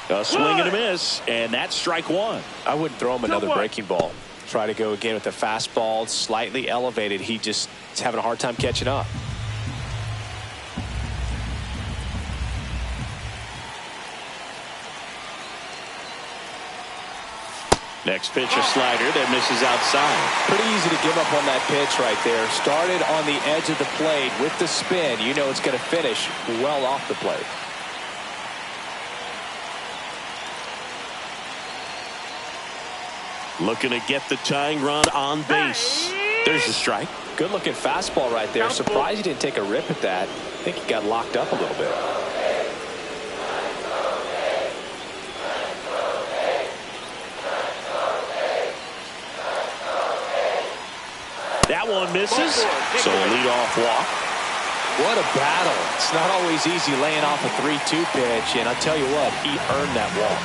A swing and a miss, and that's strike one. I wouldn't throw him another breaking ball. Try to go again with the fastball, slightly elevated. He just is having a hard time catching up. Next pitch, a slider that misses outside. Pretty easy to give up on that pitch right there. Started on the edge of the plate with the spin. You know it's going to finish well off the plate. Looking to get the tying run on base. There's a strike. Good looking fastball right there. Surprised he didn't take a rip at that. I think he got locked up a little bit. That one misses. So a leadoff walk. What a battle. It's not always easy laying off a 3-2 pitch, and I'll tell you what, he earned that walk.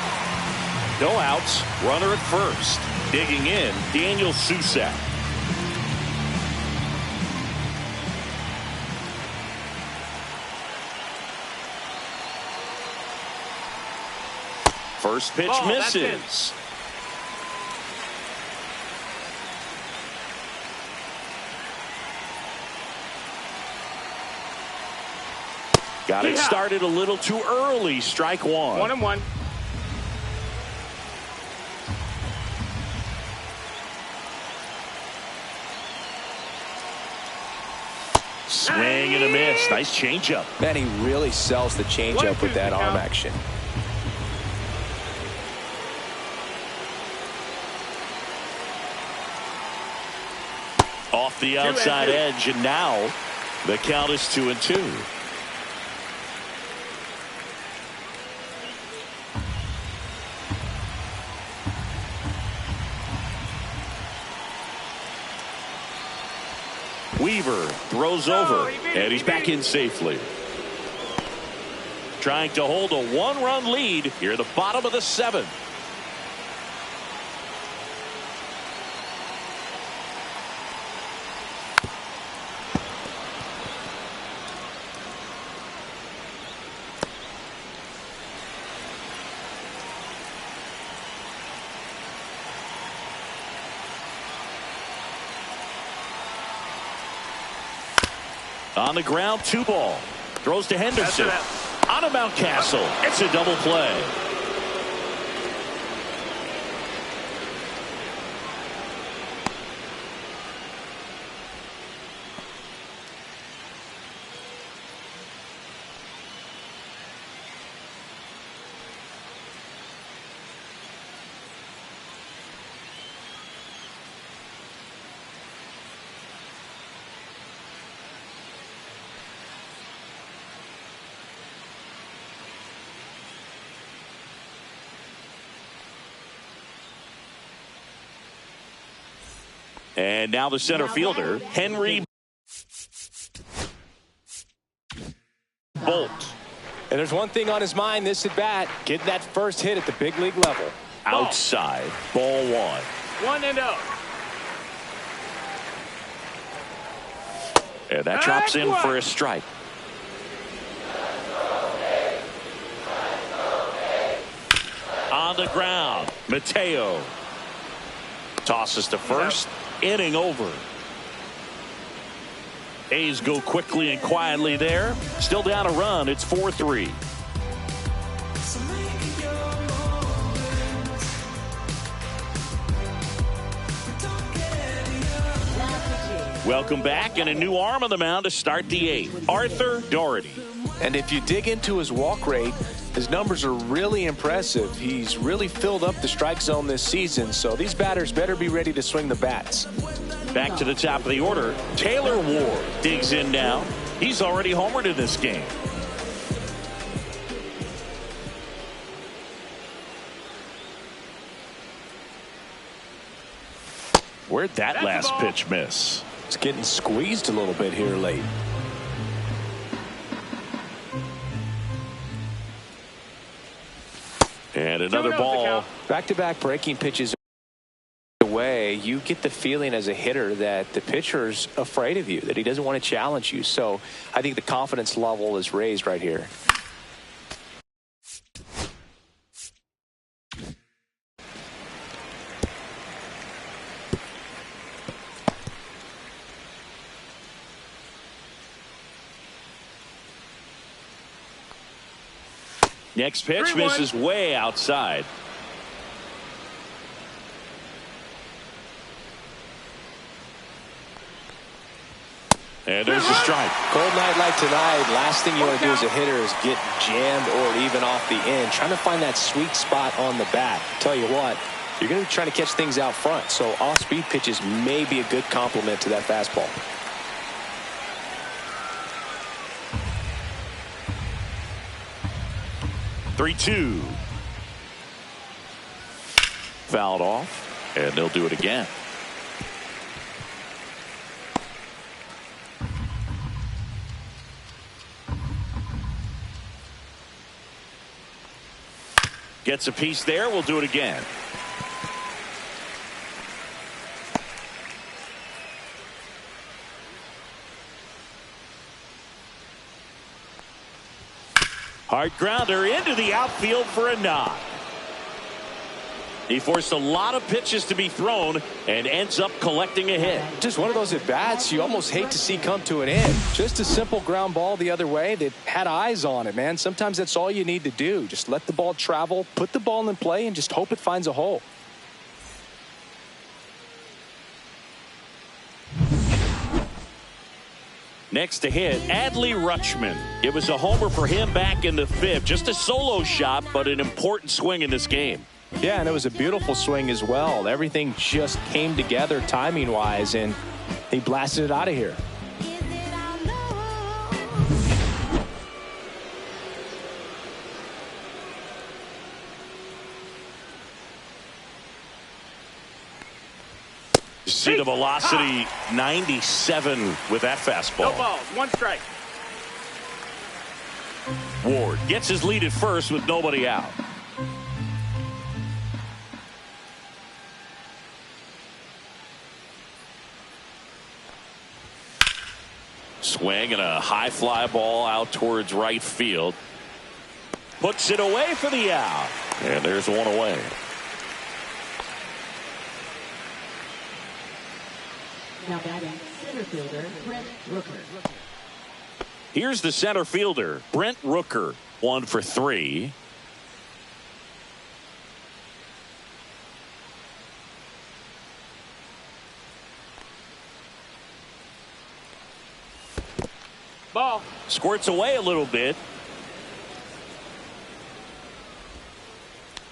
No outs. Runner at first. Digging in, Daniel Susak. First pitch misses. Got it started a little too early. Strike one. 1-1. Swing and a miss. Nice changeup. Man, he really sells the changeup with that arm action. Off the outside edge, and now the count is 2-2. Weaver throws over, and he's back in safely. Trying to hold a one-run lead here at the bottom of the seventh. On the ground, 2 ball. Throws to Henderson. On to Mountcastle. It's a double play. And now the center fielder, Henry Bolt. And there's one thing on his mind this at bat, getting that first hit at the big league level. Outside, ball 1. 1-0. And that drops in for a strike. On the ground, Mateo tosses to first. Inning over. A's go quickly and quietly there. Still down a run. It's 4-3. Welcome back, and a new arm on the mound to start the 8th. Arthur Doherty. And if you dig into his walk rate, his numbers are really impressive. He's really filled up the strike zone this season, so these batters better be ready to swing the bats. Back to the top of the order. Taylor Ward digs in now. He's already homered in this game. Where'd that last pitch miss? It's getting squeezed a little bit here late. And another ball. Back-to-back breaking pitches away, you get the feeling as a hitter that the pitcher's afraid of you, that he doesn't want to challenge you. So I think the confidence level is raised right here. Next pitch misses way outside. And there's a strike. Cold night like tonight, last thing you want to do as a hitter is get jammed or even off the end. Trying to find that sweet spot on the bat. Tell you what, you're going to be trying to catch things out front, so off-speed pitches may be a good complement to that fastball. Three-two. Fouled off, and they'll do it again. Gets a piece there. We'll do it again. Hard grounder into the outfield for a knock. He forced a lot of pitches to be thrown and ends up collecting a hit. Just one of those at-bats you almost hate to see come to an end. Just a simple ground ball the other way. They had eyes on it, man. Sometimes that's all you need to do. Just let the ball travel, put the ball in play, and just hope it finds a hole. Next to hit, Adley Rutschman. It was a homer for him back in the 5th. Just a solo shot, but an important swing in this game. Yeah, and it was a beautiful swing as well. Everything just came together timing-wise, and he blasted it out of here. You see the velocity, 97 with that fastball. No balls, 1 strike. Ward gets his lead at first with nobody out. Swing and a high fly ball out towards right field. Puts it away for the out. And there's one away. Now batting center fielder Brent Rooker. Here's the center fielder, Brent Rooker, 1 for 3. Ball. Squirts away a little bit.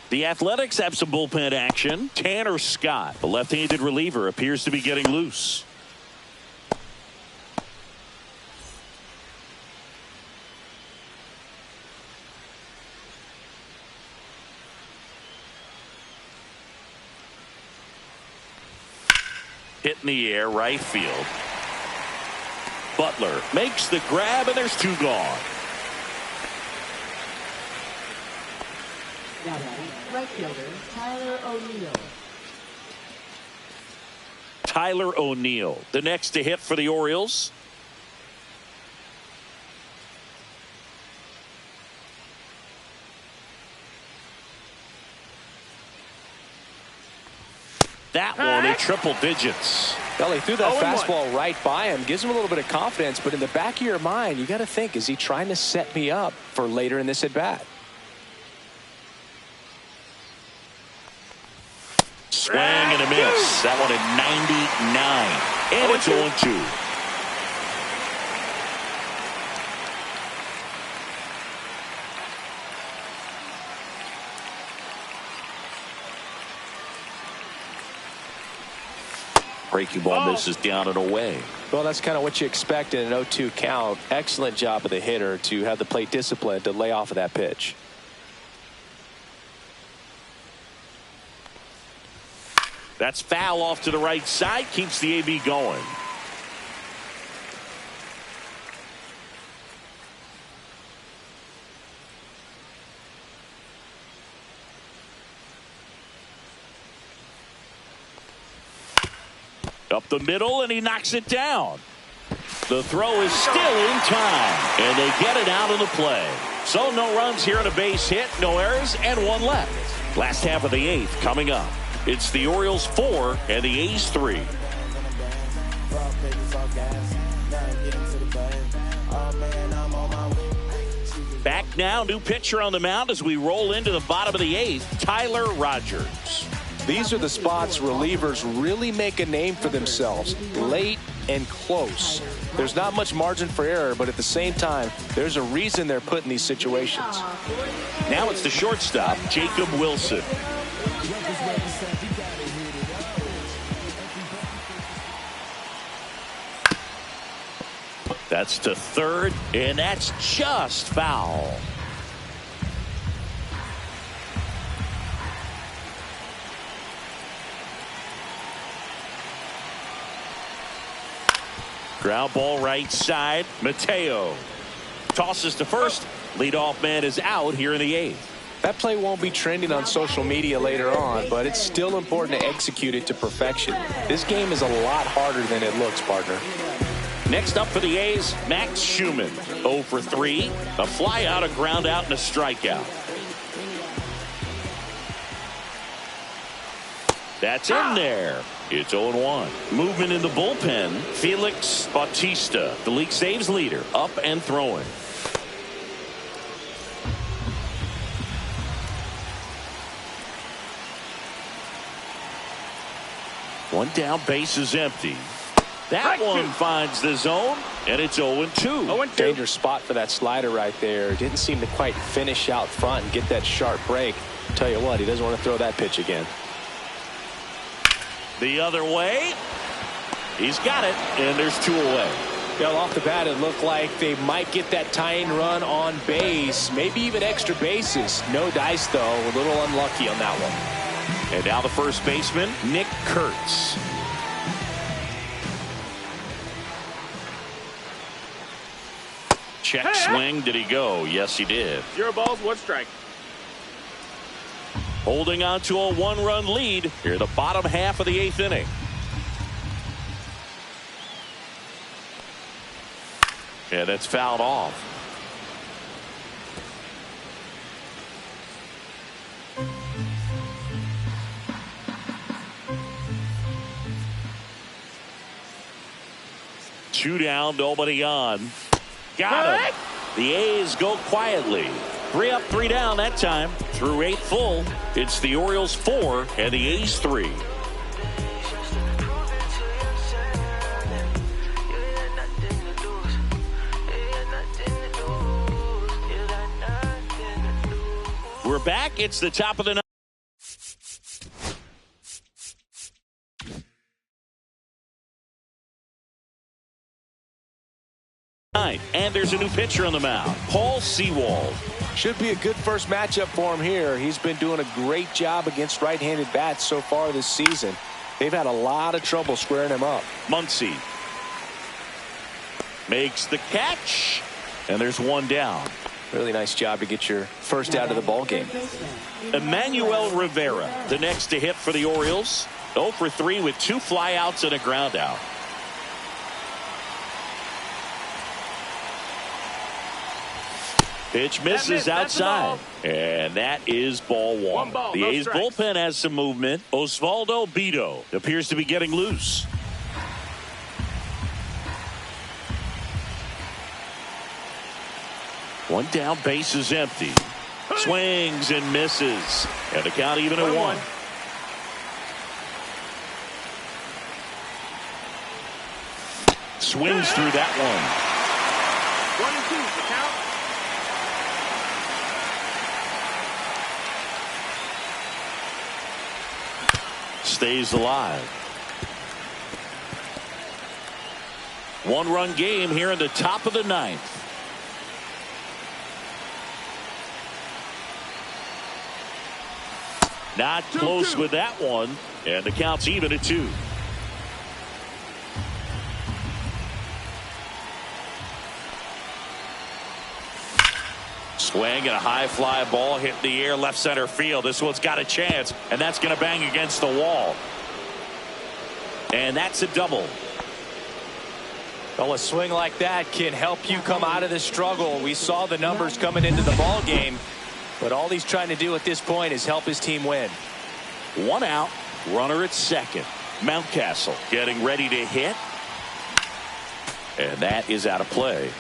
The Athletics have some bullpen action. Tanner Scott, the left-handed reliever, appears to be getting loose. Hit in the air, right field. Butler makes the grab, and there's 2 gone. Right fielder, Tyler O'Neill. Tyler O'Neill, the next to hit for the Orioles. That one in triple digits. Well, he threw that fastball right by him. Gives him a little bit of confidence, but in the back of your mind, you got to think, is he trying to set me up for later in this at-bat? Swing and a miss. That one at 99. And it's 0-2. Breaking ball misses down and away. Well, that's kind of what you expect in an 0-2 count. Excellent job of the hitter to have the plate discipline to lay off of that pitch. That's foul off to the right side. Keeps the AB going. Up the middle, and he knocks it down. The throw is still in time, and they get it out of the play. So no runs here on a base hit, no errors, and one left. Last half of the 8th coming up. It's the Orioles 4 and the A's 3. Back now, new pitcher on the mound as we roll into the bottom of the 8th, Tyler Rogers. These are the spots relievers really make a name for themselves, late and close. There's not much margin for error, but at the same time, there's a reason they're put in these situations. Now it's the shortstop, Jacob Wilson. That's to third, and that's just foul. Ground ball right side. Mateo tosses to first. Leadoff man is out here in the 8th. That play won't be trending on social media later on, but it's still important to execute it to perfection. This game is a lot harder than it looks, partner. Next up for the A's, Max Schumann. 0 for 3. A fly out, a ground out, and a strikeout. That's in there. It's 0-1. Movement in the bullpen. Felix Bautista, the league saves leader, up and throwing. One down, base is empty. That one finds the zone, and it's 0-2. Dangerous spot for that slider right there. Didn't seem to quite finish out front and get that sharp break. Tell you what, he doesn't want to throw that pitch again. The other way. He's got it, and there's 2 away. Well, off the bat, it looked like they might get that tying run on base, maybe even extra bases. No dice, though. A little unlucky on that one. And now the first baseman, Nick Kurtz. Check swing. Did he go? Yes, he did. 0 balls, 1 strike. Holding on to a 1-run lead here, the bottom half of the 8th inning. Yeah, that's fouled off. Two down, nobody on. Got him. The A's go quietly. 3 up, 3 down that time. Through 8 full. It's the Orioles 4 and the A's 3. We're back. It's the top of the ninth. And there's a new pitcher on the mound, Paul Sewald. Should be a good first matchup for him here. He's been doing a great job against right-handed bats so far this season. They've had a lot of trouble squaring him up. Muncy makes the catch, and there's 1 down. Really nice job to get your first out of the ball game. Emmanuel Rivera, the next to hit for the Orioles. 0 for 3 with 2 flyouts and a ground out. Pitch misses outside. And that is ball one. The no A's strikes. bullpen has some movement. Osvaldo Bido appears to be getting loose. One down, base is empty. Swings and misses. And the count even at 1. Swings through that one. 1 and 2, the count. Stays alive. 1-run game here in the top of the 9th. Not close with that one. And the count's even at 2. Swing and a high fly ball hit the air left center field. This one's got a chance, and that's going to bang against the wall. And that's a double. Well, a swing like that can help you come out of the struggle. We saw the numbers coming into the ball game, but all he's trying to do at this point is help his team win. 1 out, runner at second. Mountcastle getting ready to hit, and that is out of play.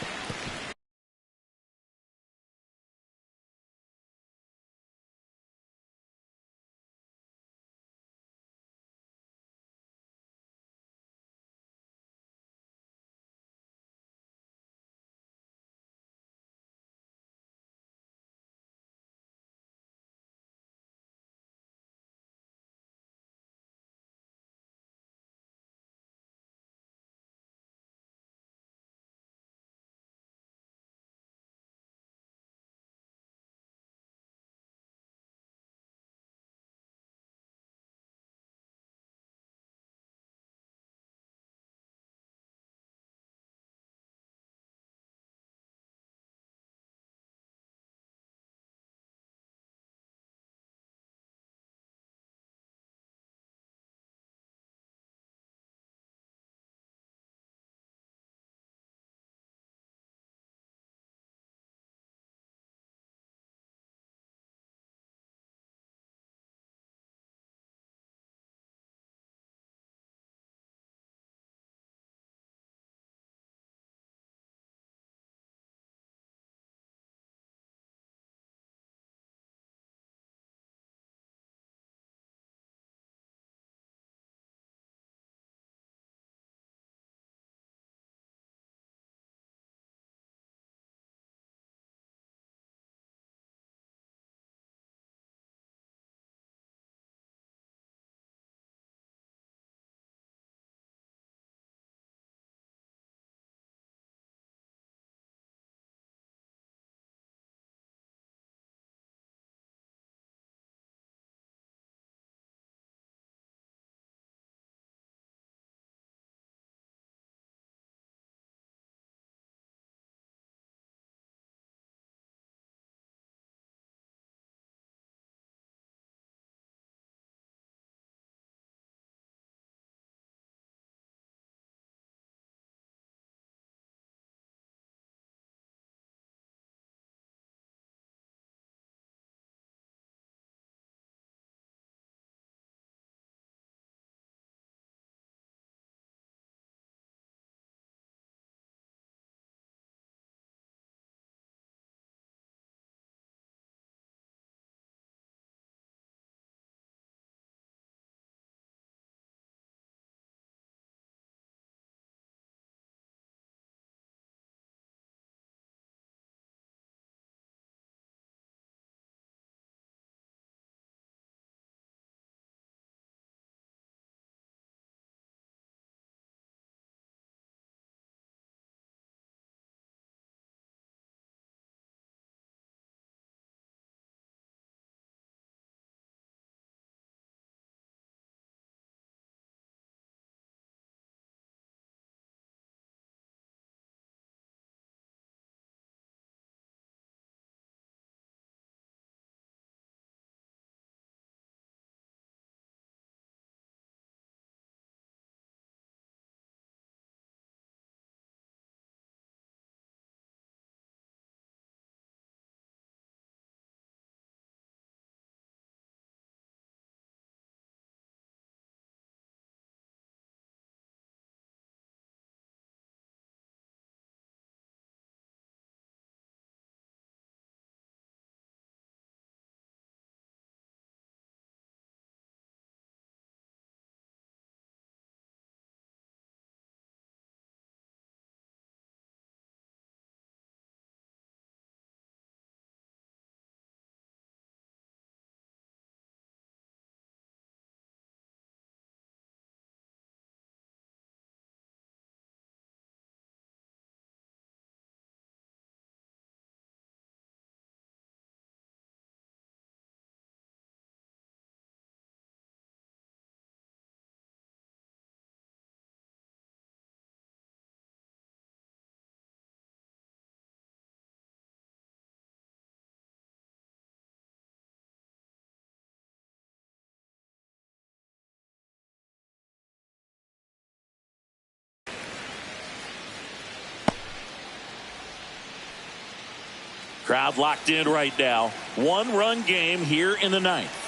Crowd locked in right now. 1-run game here in the ninth.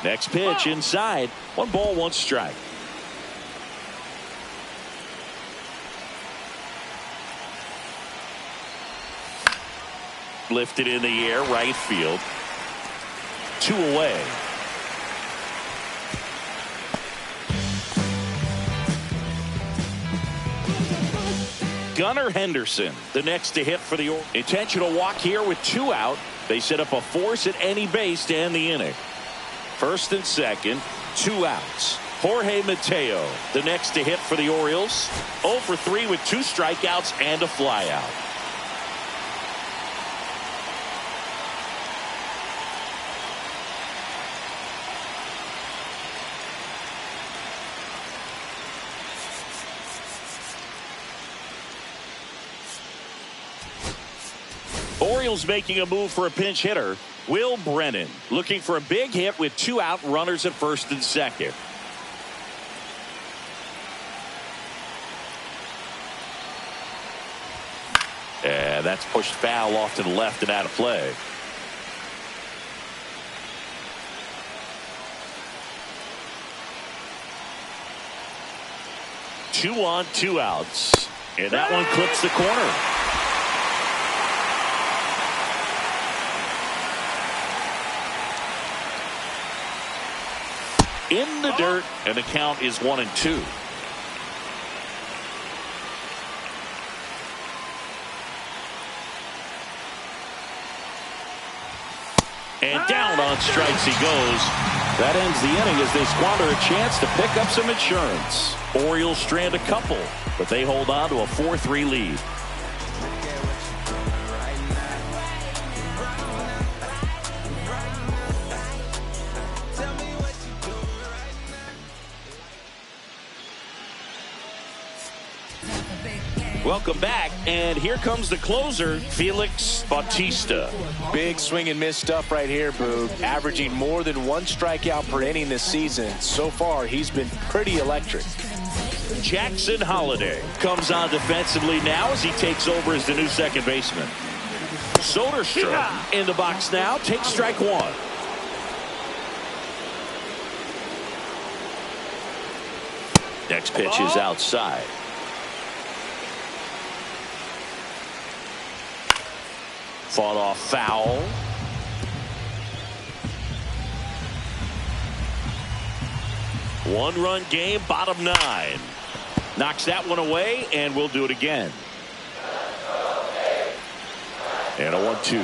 Next pitch inside. 1 ball, 1 strike. Lifted in the air, right field. 2 away. Gunnar Henderson, the next to hit for the Orioles. Intentional walk here with 2 out. They set up a force at any base to end the inning. First and second, 2 outs. Jorge Mateo, the next to hit for the Orioles. 0 for 3 with 2 strikeouts and a flyout. Orioles making a move for a pinch hitter. Will Brennan looking for a big hit with 2 out, runners at first and second. And that's pushed foul off to the left and out of play. Two on, 2 outs. And that one clips the corner. In the dirt, and the count is 1-2. And down on strikes he goes. That ends the inning as they squander a chance to pick up some insurance. Orioles strand a couple, but they hold on to a 4-3 lead. Welcome back, and here comes the closer, Felix Bautista. Big swing and miss stuff right here, Boog. Averaging more than 1 strikeout per inning this season. So far, he's been pretty electric. Jackson Holliday comes on defensively now as he takes over as the new second baseman. Soderstrom in the box now, takes strike 1. Next pitch is outside. Fought off foul. One-run game, bottom 9. Knocks that one away, and we'll do it again. And a 1-2.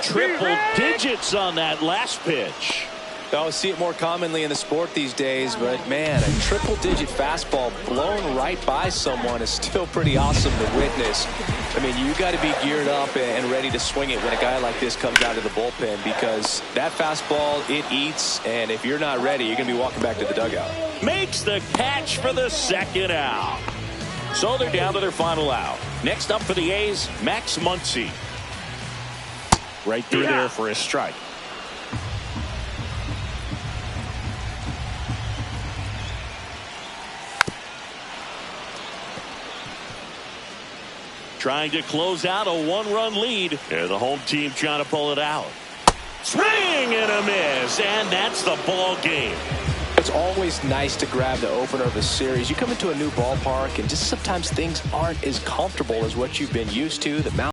Triple digits on that last pitch. I see it more commonly in the sport these days, but man, a triple-digit fastball blown right by someone is still pretty awesome to witness. I mean, you got to be geared up and ready to swing it when a guy like this comes out of the bullpen, because that fastball, it eats, and if you're not ready, you're going to be walking back to the dugout. Makes the catch for the second out. So they're down to their final out. Next up for the A's, Max Muncy. Right through there for a strike. Trying to close out a 1-run lead. And the home team trying to pull it out. Swing and a miss, and that's the ball game. It's always nice to grab the opener of a series. You come into a new ballpark, and just sometimes things aren't as comfortable as what you've been used to. The mound